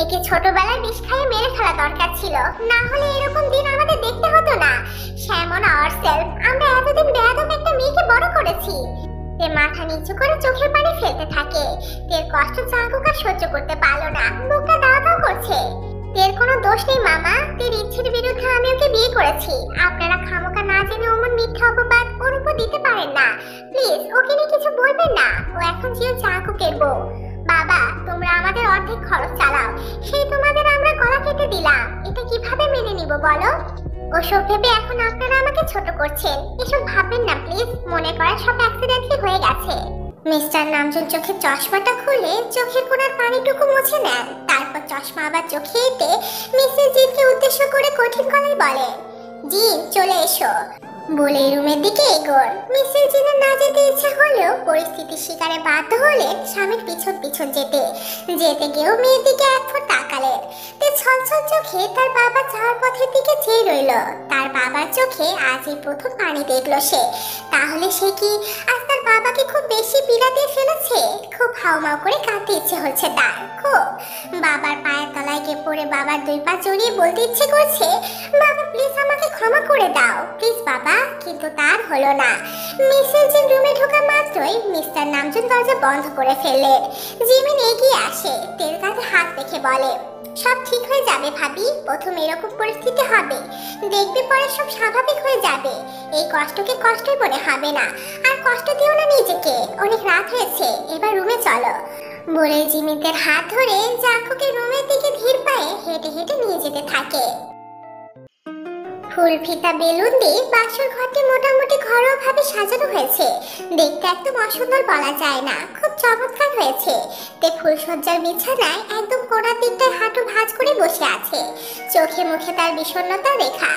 একে ছোটবেলায় বিষ খাইয়ে মেরে ফেলা দরকার ছিল, না হলে এরকম দিন আমাদের দেখতে হতো না। শ্যামন আওয়ারসেলফ, আমরা এতদিন বেয়াদব একটা মেয়েকে বড় করেছি। তে মাথা নিচু করে চোখের পানি ফেলতে থাকে। তের কষ্ট জাঙ্কুক আর সহ্য করতে পারলো না, বুকটা দাও দাও করছে। তের কোনো দোষ নেই মামা, তের ইচ্ছের বিরুদ্ধে আমি ওকে বিয়ে করেছি। আপনারা খামোকা না জেনে ওমন মিথ্যা অপবাদ ওর উপর দিতে পারেন না। প্লিজ ওকে নিয়ে কিছু বলবেন না, ও এখন জিও জাঙ্কুকের বউ। বাবা, তোমরা আমাদের অর্ধেক খরচ চালাও, সেই তোমাদের আমরা গলা কেটে দিলাম। এটা কিভাবে মেনে নিব বলো? ওসব ভেবে এখন আপনারা আমাকে ছোট করছেন। এসব ভাববেন না প্লিজ, মনে করেন সব অ্যাক্সিডেন্টলি হয়ে গেছে। মিস্টার নামজন চোখের চশমাটা খুলে চোখের কোণার পানিটুকু মুছে নেন। তারপর চশমা আবার চোখে এঁটে মিসেস জিকে উদ্দেশ্য করে কঠিন গলায় বলে, জি চলে এসো। বলে রুমের দিকে এগোন। মিসেস জিনের না যেতে ইচ্ছা হলেও পরিস্থিতির শিকারে বাধ্য হলেন স্বামীর পিছন পিছন যেতে। যেতে গিয়েও মেয়ের দিকে এক ফোঁট তাকালেন। তে ছলছল চোখে তার বাবা যাওয়ার পথের দিকে চেয়ে রইল। তার বাবার চোখে আজই প্রথম পানি দেখলো সে। তাহলে সে কি আজ তার বাবাকে খুব বেশি পীড়া দিয়ে ফেলেছে? খুব হাউমাউ করে কাঁদতে ইচ্ছে হচ্ছে তার খুব। বাবার পায়ের তলায় গিয়ে পড়ে বাবার দুই পা জড়িয়ে বলতে ইচ্ছে করছে, বাবা প্লিজ আমাকে ক্ষমা করে দাও, প্লিজ বাবা। কিন্তু তার হলো না। মিসেস জিন রুমে ঢোকা মাত্রই মিস্টার নামজুন দরজা বন্ধ করে ফেললেন। জিমিন এগিয়ে আসে, তেল কাঁধে হাত রেখে বলে, সব ঠিক হয়ে যাবে ভাবি। প্রথম এরকম পরিস্থিতি হবে, দেখবে পরে সব স্বাভাবিক হয়ে যাবে। এই কষ্টকে কষ্টই মনে হবে না। আর কষ্ট দিও না নিজেকে, অনেক রাত হয়েছে, এবার রুমে চলো। বলে জিমিনদের হাত ধরে জাঙ্কুকে রুমের দিকে ধীর পায়ে হেঁটে হেঁটে নিয়ে যেতে থাকে। ফুল ফিতা বেলুন দিয়ে বাসর ঘরটি মোটামুটি ঘরোয়া ভাবে সাজানো হয়েছে। দেখতে একদম অসুন্দর বলা যায় না, খুব চমৎকার হয়েছে। তে ফুলসজ্জার বিছানায় একদম কোণার দিকটায় হাঁটু ভাঁজ করে বসে আছে। চোখে মুখে তার বিষণ্ণতা রেখা।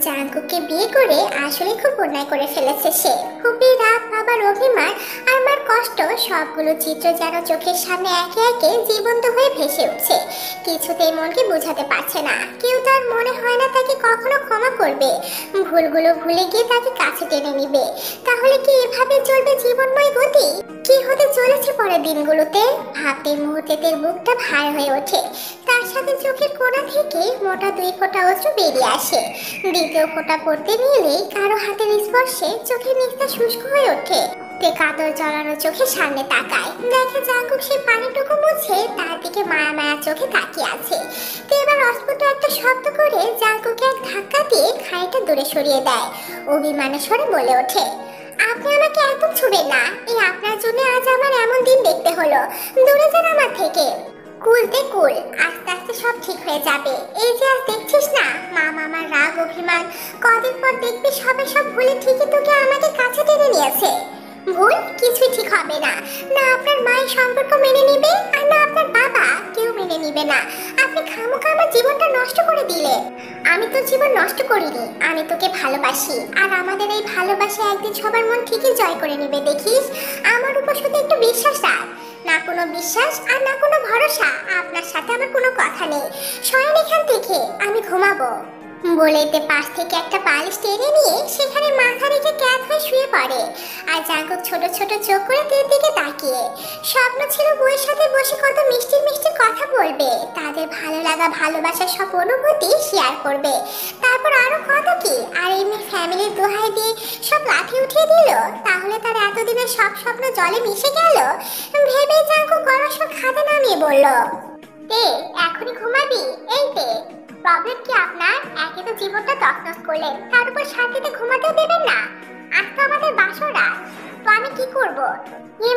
জাঙ্কুকে বিয়ে করে আসলে খুব অন্যায় করে ফেলেছে সে। খুবই রাগ, বাবার অভিমান আর মার কষ্ট সবগুলো চিত্র যেন চোখের সামনে একে একে জীবন্ত হয়ে ভেসে উঠছে। কিছুতেই মনকে বোঝাতে পারছে না। কেউ তার মনে হয় না তাকে কখনো ক্ষমা করবে। ভুলগুলো ভুলে গিয়ে তাকে কাছে টেনে নিবে। তাহলে কি এভাবে চলবে জীবনময় গতি? কি হতে চলেছে পরের দিনগুলোতে? ভাবতে মুহূর্তে বুকটা ভার হয়ে ওঠে। তার সাথে চোখের কোণা থেকে মোটা 2 ফোঁটা অশ্রু বেরিয়ে আসে। দ্বিতীয় ফোঁটা পড়তে নিলেই কারো হাতের স্পর্শে চোখের নিচটা শুষ্ক হয়ে ওঠে। তে কাদর জড়ানো চোখে সামনে তাকায়, দেখে জাঙ্কুক সেই পানিটুকু মুছে তার দিকে মায়া মায়া চোখে তাকিয়ে আছে। তো এবার অস্ফুট একটা শব্দ করে জাঙ্কুকে এক ধাক্কা দিয়ে খানিকটা দূরে সরিয়ে দেয়। অভিমানের স্বরে বলে ওঠে, আপনি আমাকে একদম ছুবেন না। এই আপনার জন্য আজ আমার এমন দিন দেখতে হলো। দূরে যান আমার থেকে। কুলতে কুল, আস্তে আস্তে সব ঠিক হয়ে যাবে। এই যে আজ দেখছিস না মা মামার রাগ অভিমান, কদিন পর দেখবি সবে সব ভুলে ঠিকই তোকে আমাকে কাছে টেনে নিয়েছে। ভুল কিছুই ঠিক হবে না। না আপনার মায়ের সম্পর্ক মেনে নিবে, আর না আপনার বাবা, কেউ মেনে নিবে না। আপনি খামোখা আমার জীবনটা নষ্ট করে দিলে। আমি তো জীবন নষ্ট করিনি, আমি তোকে ভালোবাসি। আর আমাদের এই ভালোবাসা একদিন সবার মন ঠিকই জয় করে নেবে, দেখিস। আমার উপর শুধু একটু বিশ্বাস রাখ। না কোনো বিশ্বাস আর না কোনো ভরসা, আপনার সাথে আমার কোনো কথা নেই। শয়ন এখান থেকে, আমি ঘুমাবো। বলেতে পাশ থেকে একটা বালিশ টেনে নিয়ে সেখানে মাথা রেখে ক্যাত হয়ে শুয়ে পড়ে। আর জাঙ্কুক ছোট ছোট চোখ করে তের দিকে তাকিয়ে। স্বপ্ন ছিল বউয়ের সাথে বসে কত মিষ্টি মিষ্টি কথা বলবে, তাদের ভালো লাগা ভালোবাসার সব অনুভূতি শেয়ার করবে। তারপর আরো কত কি। আর এমনি ফ্যামিলির দোহাই দিয়ে সব লাঠি উঠিয়ে দিল। তাহলে তার এতদিনের সব স্বপ্ন জলে মিশে গেল। ভেবে জাঙ্কুক গলার সব খাদে নামিয়ে বলল, তে এখনই ঘুমাবি? এই তে, প্রবলেম কি আপনার? একে তো জীবনটা তছনছ করলেন, তার উপর শান্তিতে ঘুমাতেও দেবেন না। আজ তো আমাদের বাসর রাত, তো আমি কি করব?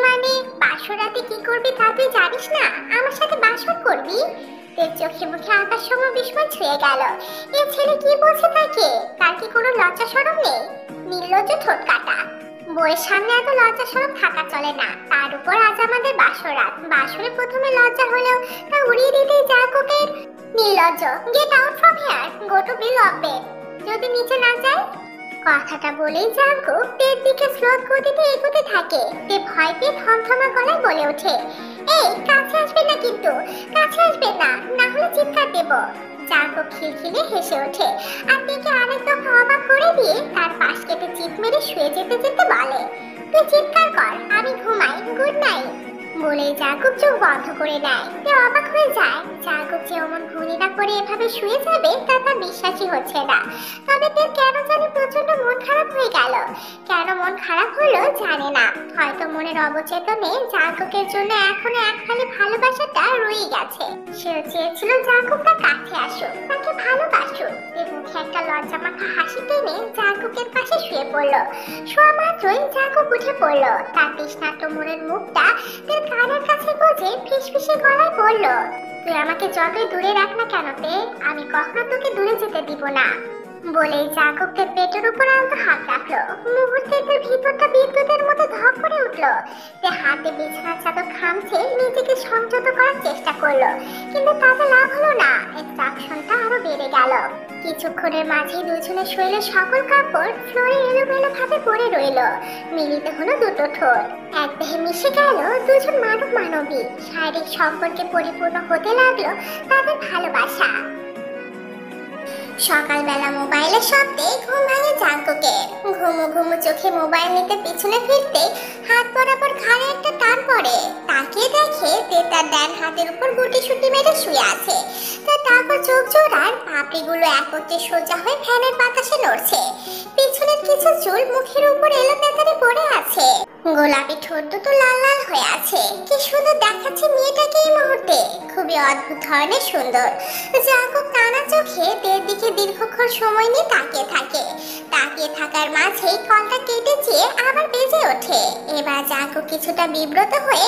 মানে বাসর রাতে কি করবি তা তুই জানিস না? আমার সাথে বাসর করবি? তের চোখে মুখে আকাশ সম বিস্ময় ছুঁয়ে গেল। এ ছেলে কি বলছে তাকে? তার কি কোনো লজ্জা শরম নেই? নির্লজ্জ ঠোঁট কাটা। বইয়ের সামনে এত লজ্জা শরম থাকা চলে না। তার উপর আজ আমাদের বাসর রাত। বাসরে প্রথমে লজ্জা হলেও তা উড়িয়ে দিতেই জাঙ্কুকের নির্লজ্জ। Get out from here, go to be lock bed. যদি নিচে না যায়। কথাটা বলেই জাঙ্কুক তের দিকে স্লোত গতিতে এগোতে থাকে। তে ভয় পেয়ে থমথমা গলায় বলে ওঠে, এই কাছে আসবে না কিন্তু, কাছে আসবে না, না হলে চিৎকার দেব। জাঙ্কুক খিলখিলে হেসে ওঠে আর তেকে আরেক দফা অবাক করে দিয়ে তার পাশ কেটে চিৎ মেরে শুয়ে যেতে যেতে বলে, তুই চিৎকার কর, আমি ঘুমাই, গুড নাইট। বলে জাঙ্কুক চোখ বন্ধ করে দেয়। তে অবাক হয়ে যায়, জাঙ্কুক যে অমন ঘুমিটা করে এভাবে শুয়ে যাবে তা তার বিশ্বাসই হচ্ছে না। তবে তের কেন জানি প্রচন্ড মন খারাপ হয়ে গেল। কেন মন খারাপ হলো জানে না। হয়তো মনের অবচেতনে জাঙ্কুকের জন্য এখনো এক ফালি ভালোবাসাটা রয়ে গেছে। সে চেয়েছিল জাঙ্কুক তার কাছে আসুক, তাকে ভালোবাসুক। তের মুখে একটা লজ্জা মাখা হাসি টেনে জাঙ্কুকের পাশে শুয়ে পড়ল। শোয়া মাত্রই জাঙ্কুক উঠে পড়ল। তার তৃষ্ণার্ত মনের মুখটা তের কানের কাছে গুজে ফিসফিসে গলায় বলল, তুই আমাকে যতই দূরে রাখ না কেন তে, আমি কখনো তোকে দূরে যেতে দিব না। বলেই জাঙ্কুককে পেটের উপর আলতো হাত রাখলো। মুহূর্তে তার ভিতরটা বিদ্যুতের মতো ধক করে উঠলো। সে হাতে বিছানার চাদর খামছে নিজেকে সংযত করার চেষ্টা করলো, কিন্তু তাতে লাভ হলো না। এক্সট্রাকশনটা আরো বেড়ে গেল। কিছুক্ষণের মাঝেই দুজনের শরীরের সকল কাপড় ফ্লোরে এলোমেলো ভাবে পড়ে রইল। মিলিত হলো দুটো ঠোঁট, এক দেহে মিশে গেল দুজন মানব মানবী। শারীরিক সম্পর্কে পরিপূর্ণ হতে লাগলো তাদের ভালোবাসা। সকালবেলা মোবাইলের শব্দে ঘুম ভাঙে জাঙ্কুকের। ঘুমু ঘুমু চোখে মোবাইল নিতে পিছনে ফিরতে হাত বরাবর ঘাড়ে একটা টান পড়ে। তাকিয়ে দেখে যে তার ডান হাতের উপর গুটি সুটি মেরে শুয়ে আছে। তারপর চোখ জোড়ার পাপড়িগুলো একত্রে সোজা হয়ে ফ্যানের বাতাসে নড়ছে। পিছনের কিছু চুল মুখের উপর এলো পেতারে পড়ে আছে। গোলাপি ঠোঁট দুটো লাল লাল হয়ে আছে। কি সুন্দর দেখাচ্ছে মেয়েটাকে এই মুহূর্তে, খুবই অদ্ভুত ধরনের সুন্দর। জাঙ্কুক টানা চোখে তের দিকে দীর্ঘক্ষণ সময় নিয়ে তাকিয়ে থাকে। তাকিয়ে থাকার মাঝেই কলটা কেটে চেয়ে আবার বেজে ওঠে। এবার জাঙ্কুক কিছুটা বিব্রত হয়ে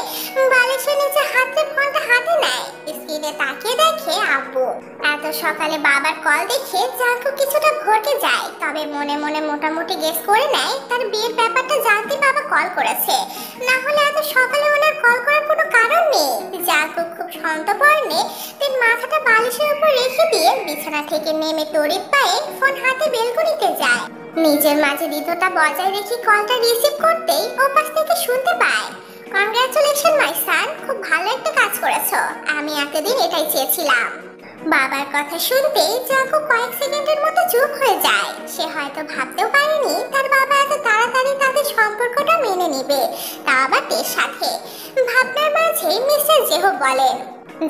বালিশের নিচে হাতের ফোনটা হাতে নেয়। স্ক্রিনে তাকিয়ে দেখে আব্বু। এত সকালে বাবার কল দেখে জাঙ্কুক কিছুটা ভরকে যায়, তবে মনে মনে মোটামুটি গেস করে নেয় তার বিয়ের ব্যাপারটা জানতে বাবা কল করেছে। না হলে এত সকালে ওনার কল করার কোনো কারণ নেই। জাঙ্কুক খুব সন্তর্পণে তার মাথাটা বালিশের উপর রেখে দিয়ে বিছানা থেকে নেমে তড়িৎ পায়ে ফোন হাতে বেলকনিতে যায়। নিজের মাঝে দ্বিধাটা বজায় রেখে কলটা রিসিভ করতেই ওপাশ থেকে শুনতে পায়, কনগ্রাচুলেশন মাই সান, খুব ভালো একটা কাজ করেছো। আমি এতদিন এটাই চেয়েছিলাম। বাবার কথা শুনতেই জাঙ্কুক কয়েক সেকেন্ডের মতো চুপ হয়ে যায়। সে হয়তো ভাবতেও পারেনি তার বাবা এত তাড়াতাড়ি তাদের সম্পর্কটা মেনে নিবে, তা আবার তের সাথে। ভাবনার মাঝে মিস্টার জেহো বলেন,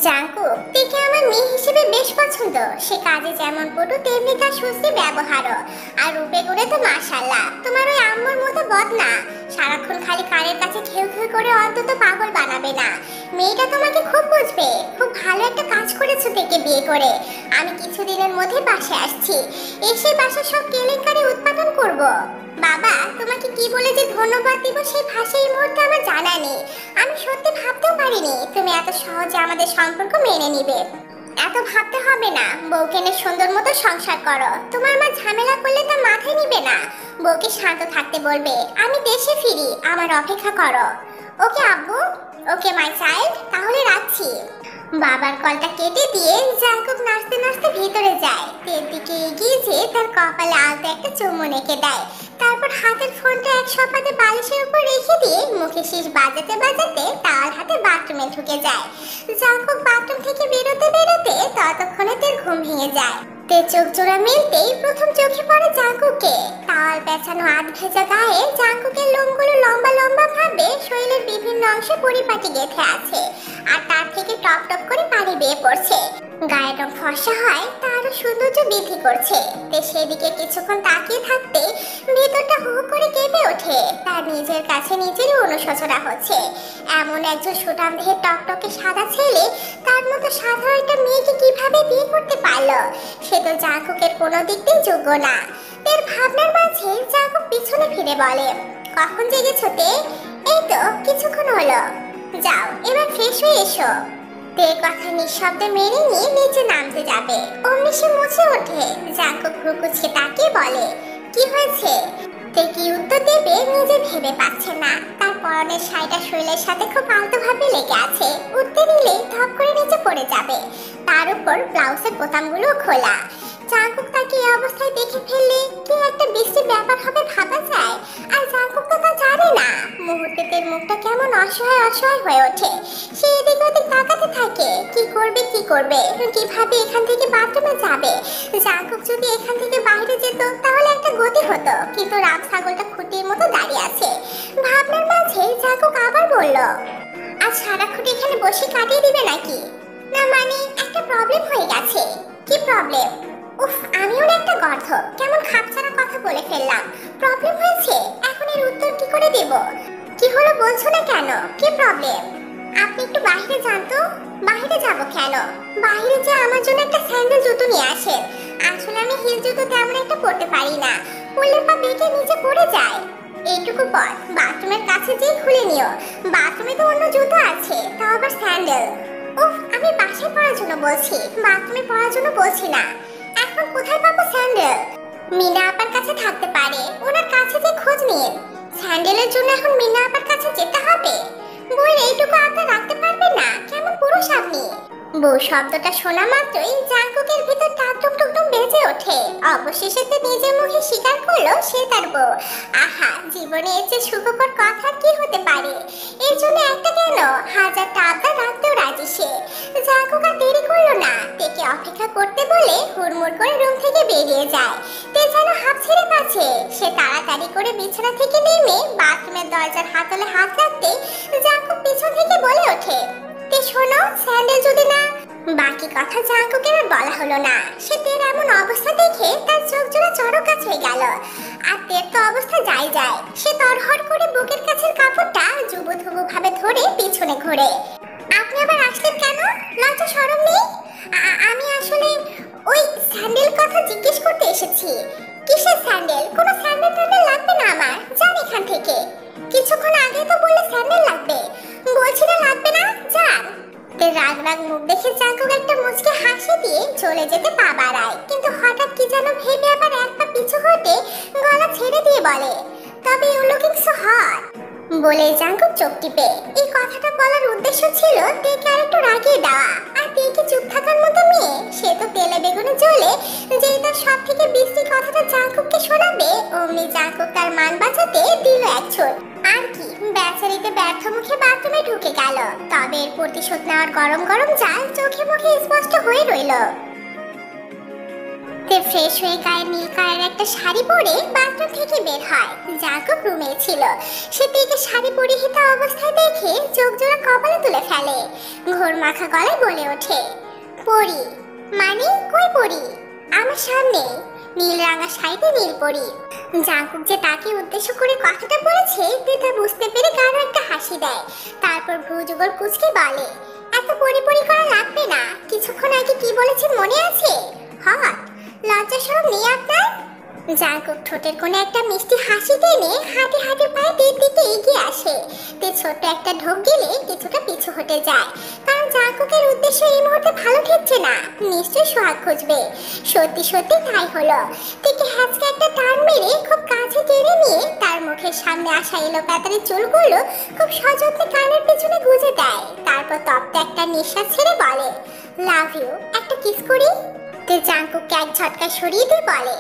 জাঙ্কুক, দেখে আমার মেয়ে হিসেবে বেশ পছন্দ। সে কাজে যেমন পটু তেমনি তার সুস্থ ব্যবহারও, আর রূপে গুণে তো মাশাআল্লাহ। তোমার ওই আম্মুর মতো বদ না, সারাক্ষণ খালি কানের কাছে খেউ খেউ করে অন্তত পাগল বানাবে না। মেয়েটা তোমাকে খুব বুঝবে। খুব ভালো একটা কাজ করেছো থেকে বিয়ে করে। আমি কিছুদিনের মধ্যে বাসায় আসছি, এসে বাসার সব কেলেঙ্কারি উৎপাদন করব। বাবা, তোমাকে কি বলে যে ধন্যবাদ দিব সেই ভাষা এই মুহূর্তে আমার জানা নেই। আমি সত্যি ভাবতেও পারিনি তুমি এত সহজে আমাদের সম্পর্ক মেনে নিবে। এত ভাবতে হবে না, বউকে নিয়ে সুন্দর মতো সংসার করো। তোমার মা ঝামেলা করলে তা মাথায় নিবে না। বউকে শান্ত থাকতে বলবে। আমি দেশে ফিরি, আমার অপেক্ষা করো। ওকে আব্বু, ওকে মাই চাইল্ড, তাহলে রাখছি। বাবার কলটা কেটে দিয়ে জাঙ্কুক নাচতে নাচতে ভিতরে যায়। তের দিকে এগিয়ে যেয়ে তার কপালে আলতো একটা চুমু এঁকে দেয়। তারপর হাতের ফোনটা এক সপাতে বালিশের উপর রেখে দিয়ে মুখে শীষ বাজাতে বাজাতে তার হাতে বাথরুমে ঢুকে যায়। জাঙ্কুক বাথরুম থেকে বেরোতে বেরোতে ততক্ষণে তের ঘুম ভেঙে যায়। তের চোখ জোড়া মিলতেই প্রথম চোখে পড়ে জাঙ্কুকে। তাওয়াল পেঁচানো আধ ভেজা গায়ে জাঙ্কুকের লোমগুলো লম্বা লম্বা ভাবে শরীরের বিভিন্ন অংশে পরিপাটি গেঁথে আছে, আর তার থেকে টপ টপ করে পানি বেয়ে পড়ছে। গায়ের রং ফর্সা হয়, তারও সৌন্দর্য বৃদ্ধি করছে। সেদিকে কিছুক্ষণ তাকিয়ে থাকতে ভেতরটা হু হু করে কেঁপে ওঠে। তার নিজের কাছে নিজেরই অনুশোচনা হচ্ছে। এমন একজন সুঠাম দেহের টকটকে সাদা ছেলে তার মতো সাধারণ একটা মেয়েকে কিভাবে বিয়ে করতে পারলো? সে তো জাঙ্কুকের কোনো দিক দিয়ে যোগ্য না। এর ভাবনার মাঝে জাঙ্কুক পিছনে ফিরে বলে, কখন জেগেছো তে? এই তো কিছুক্ষণ হলো। যাও, এবার ফ্রেশ হয়ে এসো। তের কথা নিঃশব্দে মেনে নিয়ে নিচে নামতে যাবে, অমনি সে মুছে ওঠে। জাঙ্কুক ভ্রুকুচকে তাকিয়ে বলে, কি হয়েছে? তে কি উত্তর দেবে নিজে ভেবে পাচ্ছে না। তার পরনের শাড়িটা শরীরের সাথে খুব আলতোভাবে লেগে আছে, উঠতে নিলেই ধপ করে নিচে পড়ে যাবে। তার উপর ব্লাউজের বোতামগুলো খোলা। জাঙ্কুক তাকে এই অবস্থায় দেখে ফেললে কি একটা বিশ্রী ব্যাপার হবে ভাবা যায়। আর জাঙ্কুক তো তা জানে না। মুহূর্তে তের মুখটা কেমন অসহায় অসহায় হয়ে ওঠে। সে এদিক ওদিক তাকাতে থাকে, কি করবে কিভাবে এখান থেকে বাথরুমে যাবে। জাঙ্কুক যদি এখান থেকে বাইরে যেত তাহলে একটা গতি হতো, কিন্তু রাম ছাগলটা খুঁটির মতো দাঁড়িয়ে আছে। ভাবনার মাঝে জাঙ্কুক আবার বলল, আজ সারাক্ষণ এখানে বসে কাটিয়ে দিবে নাকি? না মানে একটা প্রবলেম হয়ে গেছে। কি প্রবলেম? উফ, আমিও না একটা গর্ধ, কেমন খাপছাড়া কথা বলে ফেললাম। প্রবলেম হয়েছে, এখন এর উত্তর কি করে দেব? কি হলো বলছো না কেন? কি প্রবলেম? আপনি একটু বাইরে যান তো। বাইরে যাব কেন? বাইরে যে আমার জন্য একটা স্যান্ডেল জুতো নিয়ে আসেন। আসলে আমি হিল জুতো তেমন একটা পরতে পারি না, পরলে পা বেঁকে নিচে পড়ে যায়। এইটুকু পর বাথরুমের কাছে যেয়ে খুলে নিও। বাথরুমে তো অন্য জুতো আছে, তাও আবার স্যান্ডেল। উফ, আমি বাসায় পরার জন্য বলছি, বাথরুমে পরার জন্য বলছি না। এখন কোথায় পাবো স্যান্ডেল? মিনা আপার কাছে থাকতে পারে, ওনার কাছে যে খোঁজ নিন। স্যান্ডেলের জন্য এখন মিনা আপার কাছে যেতে হবে? বই এইটুকু আশা রাখতে পারবে না? কেমন পুরুষ আপনি? বউ শব্দটা শোনা মাত্রই জাঙ্কুকের ভিতর টাকটুক টুকটুক বেজে ওঠে। অবশেষে সে নিজের মুখে স্বীকার করলো সে তার বউ। আহা, জীবনে এর চেয়ে সুখকর কথা কি হতে পারে? এর জন্য একটা কেন, হাজারটা আবদার রাখতেও রাজি সে। জাঙ্কুক আর দেরি করলো না, তেকে অপেক্ষা করতে বলে হুড়মুড় করে রুম থেকে বেরিয়ে যায়। তে যেন হাঁপ ছেড়ে পাচ্ছে। সে তাড়াতাড়ি করে বিছানা থেকে নেমে বাথরুমের দরজার হাতলে হাত রাখতে জাঙ্কুক পিছন থেকে বলে ওঠে, তে শোনো, স্যান্ডেল যদি না। বাকি কথা জাঙ্কুকের আর বলা হলো না। সে তের এমন অবস্থা দেখে তার চোখ জোড়া চড়কাচ হয়ে গেল। আর তের তো অবস্থা যায়। সে তড়হড় করে বুকের কাছের কাপড়টা জুবুথুবু ভাবে ধরে পিছনে ঘোরে। আপনি আবার আসলেন কেন? লজ্জা শরম নেই? আমি আসলে ওই স্যান্ডেল কথা জিজ্ঞেস করতে এসেছি। কিসের স্যান্ডেল? কোনো স্যান্ডেল ট্যান্ডেল লাগবে না আমার, যান এখান থেকে। কিছুক্ষণ আগে তো বললে স্যান্ডেল লাগবে। বলছি না লাগবে না, যান। রাগ মুখ দেখে জাঙ্কুক একটা মুচকে হাসি দিয়ে চলে যেতে পা বাড়ায়, কিন্তু হঠাৎ কি যেন ভেবে আবার এক পা পিছু হতে গলা ছেড়ে দিয়ে বলে, তবে ইউ লুকিং সো হট। বলে জাঙ্কুক চোখ টিপে। এই কথাটা বলার উদ্দেশ্য ছিল তেকে আরেকটু রাগিয়ে দেওয়া। আর তেকে চুপ থাকার মতো মেয়ে, সে তো তেলে বেগুনে জ্বলে। যেই তার সব থেকে বিশ্রী কথাটা জাঙ্কুককে শোনাবে, অমনি জাঙ্কুক তার মান বাঁচাতে দিল এক ছোট। আর কি, বেচারিতে ব্যর্থ মুখে বাথরুমে ঢুকে গেল। তবে এর প্রতিশোধ নেওয়ার গরম গরম জাল চোখে মুখে স্পষ্ট হয়ে রইল। তে ফ্রেশ হয়ে গায়ে নীল কালারের একটা শাড়ি পরে বাথরুম থেকে বের হয়। জাঙ্কুক রুমে ছিল। সে তেকে শাড়ি পরিহিত অবস্থায় দেখে চোখ জোড়া কপালে তুলে ফেলে। ঘোর মাখা গলায় বলে ওঠে, পরি? মানে কই পরি? আমার সামনে নীল রাঙা শাড়িতে নীল পরি। জাঙ্কুক যে তাকে উদ্দেশ্য করে কথাটা বলেছে তা বুঝতে পেরে গাঢ় একটা হাসি দেয়। তারপর ভ্রু যুগল কুঁচকে বলে, এত পরি করা লাগবে না। কিছুক্ষণ আগে কি বলেছেন মনে আছে? হট, লজ্জা শরম নেই আপনার? জাঙ্কুক ঠোঁটের কোণে একটা মিষ্টি হাসি টেনে হাঁটে হাঁটে পায়ে তের দিকে এগিয়ে আসে। তে ছোট্ট একটা ঢোক গেলে কিছুটা পিছু হটে যায়, কারণ জাঙ্কুকের উদ্দেশ্য এই মুহূর্তে ভালো ঠেকছে না। নিশ্চয়ই সোহাগ খুঁজবে। সত্যি তাই হলো। তেকে হ্যাচকে একটা টান মেরে খুব কাছে টেনে নিয়ে তার মুখের সামনে আসা এলো পাতারি চুলগুলো খুব সযত্নে কানের পেছনে গুজে দেয়। তারপর তপ্ত একটা নিঃশ্বাস ছেড়ে বলে, লাভ ইউ, একটা কিস করি। তে জাঙ্কুককে এক ঝটকায় সরিয়ে দিয়ে বলে,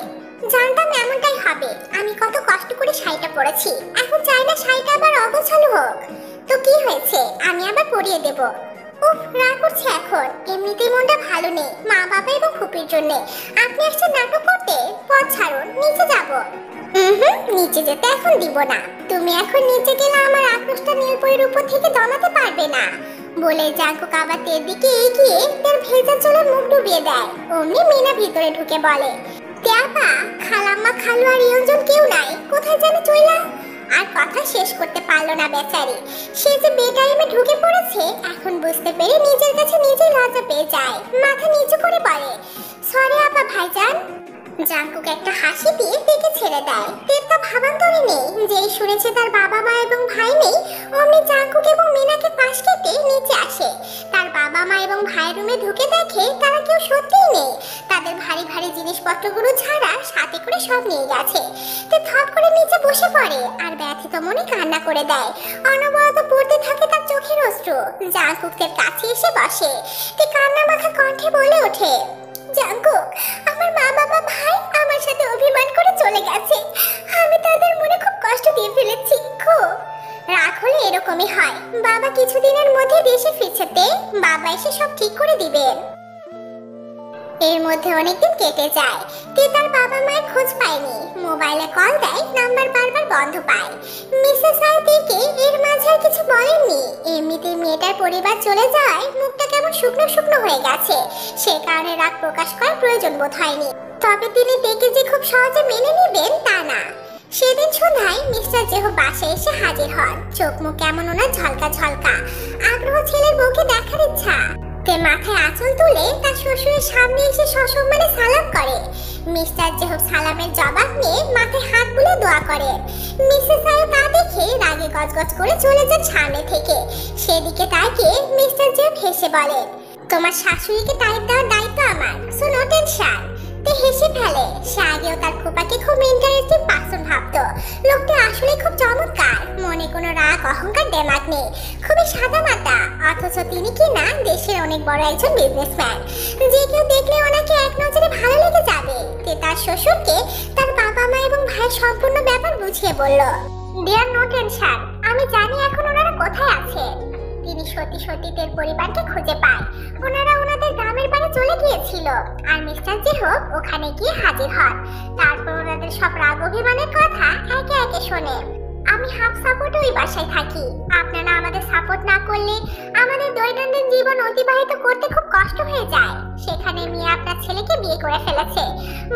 জানতাম এমনটাই হবে। আমি কত কষ্ট করে শাড়িটা পরেছি, এখন চাই না শাড়িটা আবার অগোছালো হোক। তো কি হয়েছে, আমি আবার পরিয়ে দেব। উফ, রাগ করছে এখন। এমনিতেই মনটা ভালো নেই মা বাবা এবং ফুপির জন্য। আপনি আসছেন নাটক করতে? পথ ছাড়ুন, নিচে যাব। নিচে যেতে এখন দিব না। তুমি এখন নিচে গেলে আমার আক্রোশটা নীলপরির উপর থেকে দমাতে পারবে না। বলে জাঙ্কুক আবার তের দিকে এগিয়ে তার ভেজা চুলে মুখ ডুবিয়ে দেয়। অমনি মিনা ভিতরে ঢুকে বলে, তেপা, খালাম্মা, খালু আর ইয়ঞ্জন কেউ নাই, কোথায় জানি চইলা। আর কথা শেষ করতে পারলো না বেচারি। সে যে বেটাইমে ঢুকে পড়েছে এখন বুঝতে পেরে নিজের কাছে নিজেই লজ্জা পেয়ে যায়। মাথা নিচু করে বলে, সরি আপা ভাইজান। জাঙ্কুক একটা হাসি দিয়ে তেকে ছেড়ে দেয়। তের তো ভাবান্তরে নেই। যেই শুনেছে তার বাবা মা এবং ভাই নেই, অমনি জাঙ্কুক এবং মিনাকে পাশ কেটে নিচে আসে। তার বাবা মা এবং ভাই রুমে ঢুকে দেখে তারা কেউ সত্যিই নেই। তাদের ভারী ভারী জিনিসপত্রগুলো ছাড়া সাথে করে সব নিয়ে গেছে। তে থপ করে নিচে বসে পড়ে আর ব্যথিত মনে কান্না করে দেয়। অনবরত পড়তে থাকে তার চোখের অশ্রু। জাঙ্কুকের কাছে এসে বসে। তে কান্না মাখা কণ্ঠে বলে ওঠে, জাঙ্কুক, আমার মা বাবা ভাই আমার সাথে অভিমান করে চলে গেছে। আমি তাদের মনে খুব কষ্ট দিয়ে ফেলেছি। খুব রাগ হলে এরকমই হয়। বাবা কিছুদিনের মধ্যে দেশে ফিরছেতে, বাবা এসে সব ঠিক করে দিবেন। এর মধ্যে অনেকদিন কেটে যায়। তে তার বাবা মায়ের খোঁজ পায়নি। মোবাইলে কল দেয়, নাম্বার বারবার বন্ধ পায়। মিসেস আইতিকে এর মাঝে আর কিছু বলেননি। এমনিতে মেয়েটার পরিবার চলে যায়, মুখটা কেমন শুকনো শুকনো হয়ে গেছে। সে কারণে রাগ প্রকাশ করার প্রয়োজন বোধ হয়নি। তবে তিনি দেখে যে খুব সহজে মেনে নেবেন তা না। সেদিন সন্ধ্যায় মিস্টার জেহো বাসায় এসে হাজির হন। চোখ মুখ কেমন ওনার ঝলকা ঝলকা। আগ্রহ ছেলের বউকে দেখার ইচ্ছা। তে মাথায় আঁচল তুলে তার শ্বশুরের সামনে এসে সসম্মানে সালাম করে। মিস্টার জেহব সালামের জবাব নিয়ে মাথায় হাত বুলে দোয়া করে। মিসেস আয়ো তা দেখে রাগে গজগজ করে চলে যান সামনে থেকে। সেদিকে তাকিয়ে মিস্টার জেহব হেসে বলে, তোমার শাশুড়িকে টাইপ দেওয়ার দায়িত্ব আমার, সো নো টেনশন। তে হেসে ফেলে। সে আগেও তার খোপা কোনো রাগ অহংকার দেমাগ নেই, খুবই সাদামাটা। অথচ তিনি কি না দেশের অনেক বড় একজন বিজনেসম্যান। যে কেউ দেখলে ওনাকে এক নজরে ভালো লেগে যাবে। তে তার শ্বশুরকে তার বাবা মা এবং ভাই সম্পূর্ণ ব্যাপার বুঝিয়ে বলল, দেয়ার নো টেনশন, আমি জানি এখন ওনারা কোথায় আছে। তিনি সত্যি সত্যিদের পরিবারকে খুঁজে পায়। ওনারা ওনাদের গ্রামের বাড়ি চলে গিয়েছিল আর মিস্টার জেহব ওখানে গিয়ে হাজির হন। তারপর ওনাদের সব রাগ অভিমানের কথা একে একে শোনে। আমি হাফ সাপোর্ট ওই বাসায় থাকি। আপনারা আমাদের সাপোর্ট না করলে আমাদের দৈনন্দিন জীবন অতিবাহিত করতে খুব কষ্ট হয়ে যায়। সেখানে মেয়ে আপনার ছেলেকে বিয়ে করে ফেলেছে।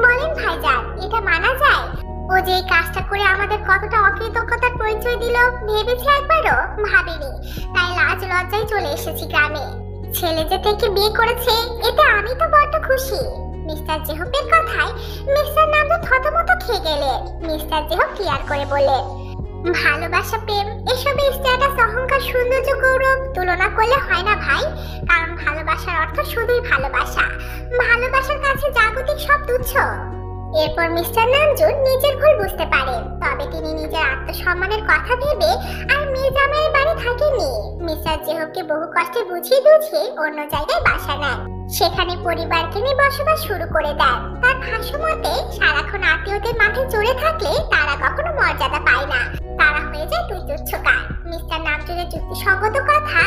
বলেন ভাইজান, এটা মানা যায়? ও যে এই কাজটা করে আমাদের কতটা অকৃতজ্ঞতার পরিচয় দিল ভেবেছে একবারও? ভাবিনি। তাই লাজ লজ্জায় চলে এসেছি গ্রামে। ছেলে যে থেকে বিয়ে করেছে এতে আমি তো বড্ড খুশি। মিস্টার জেহবের কথায় মিস্টার নামটা থতমত খেয়ে গেলেন। মিস্টার জেহব ক্লিয়ার করে বললেন, ভালোবাসা, প্রেম এসবের স্ট্যাটাস, অহংকার, সৌন্দর্য, গৌরব তুলনা করলে হয় না ভাই। কারণ ভালোবাসার অর্থ শুধুই ভালোবাসা। ভালোবাসার কাছে জাগতিক সব তুচ্ছ। এরপর মিস্টার নামজুন নিজের ভুল বুঝতে পারেন। তবে তিনি নিজের আত্মসম্মানের কথা ভেবে আর মেয়ে জামাইয়ের বাড়ি থাকেননি। মিস্টার জেহবকে বহু কষ্টে বুঝিয়ে অন্য জায়গায় বাসা নেন। সেখানে পরিবারকে নিয়ে বসবাস শুরু করে দেন। তার ভাষ্য মতে, সারাক্ষণ আত্মীয়দের মাঠে চড়ে থাকলে তারা কখনো মর্যাদা পায় না। তারা হয়ে যায় তুই তুচ্ছকার। মিস্টার নামজুনের যুক্তিসঙ্গত কথা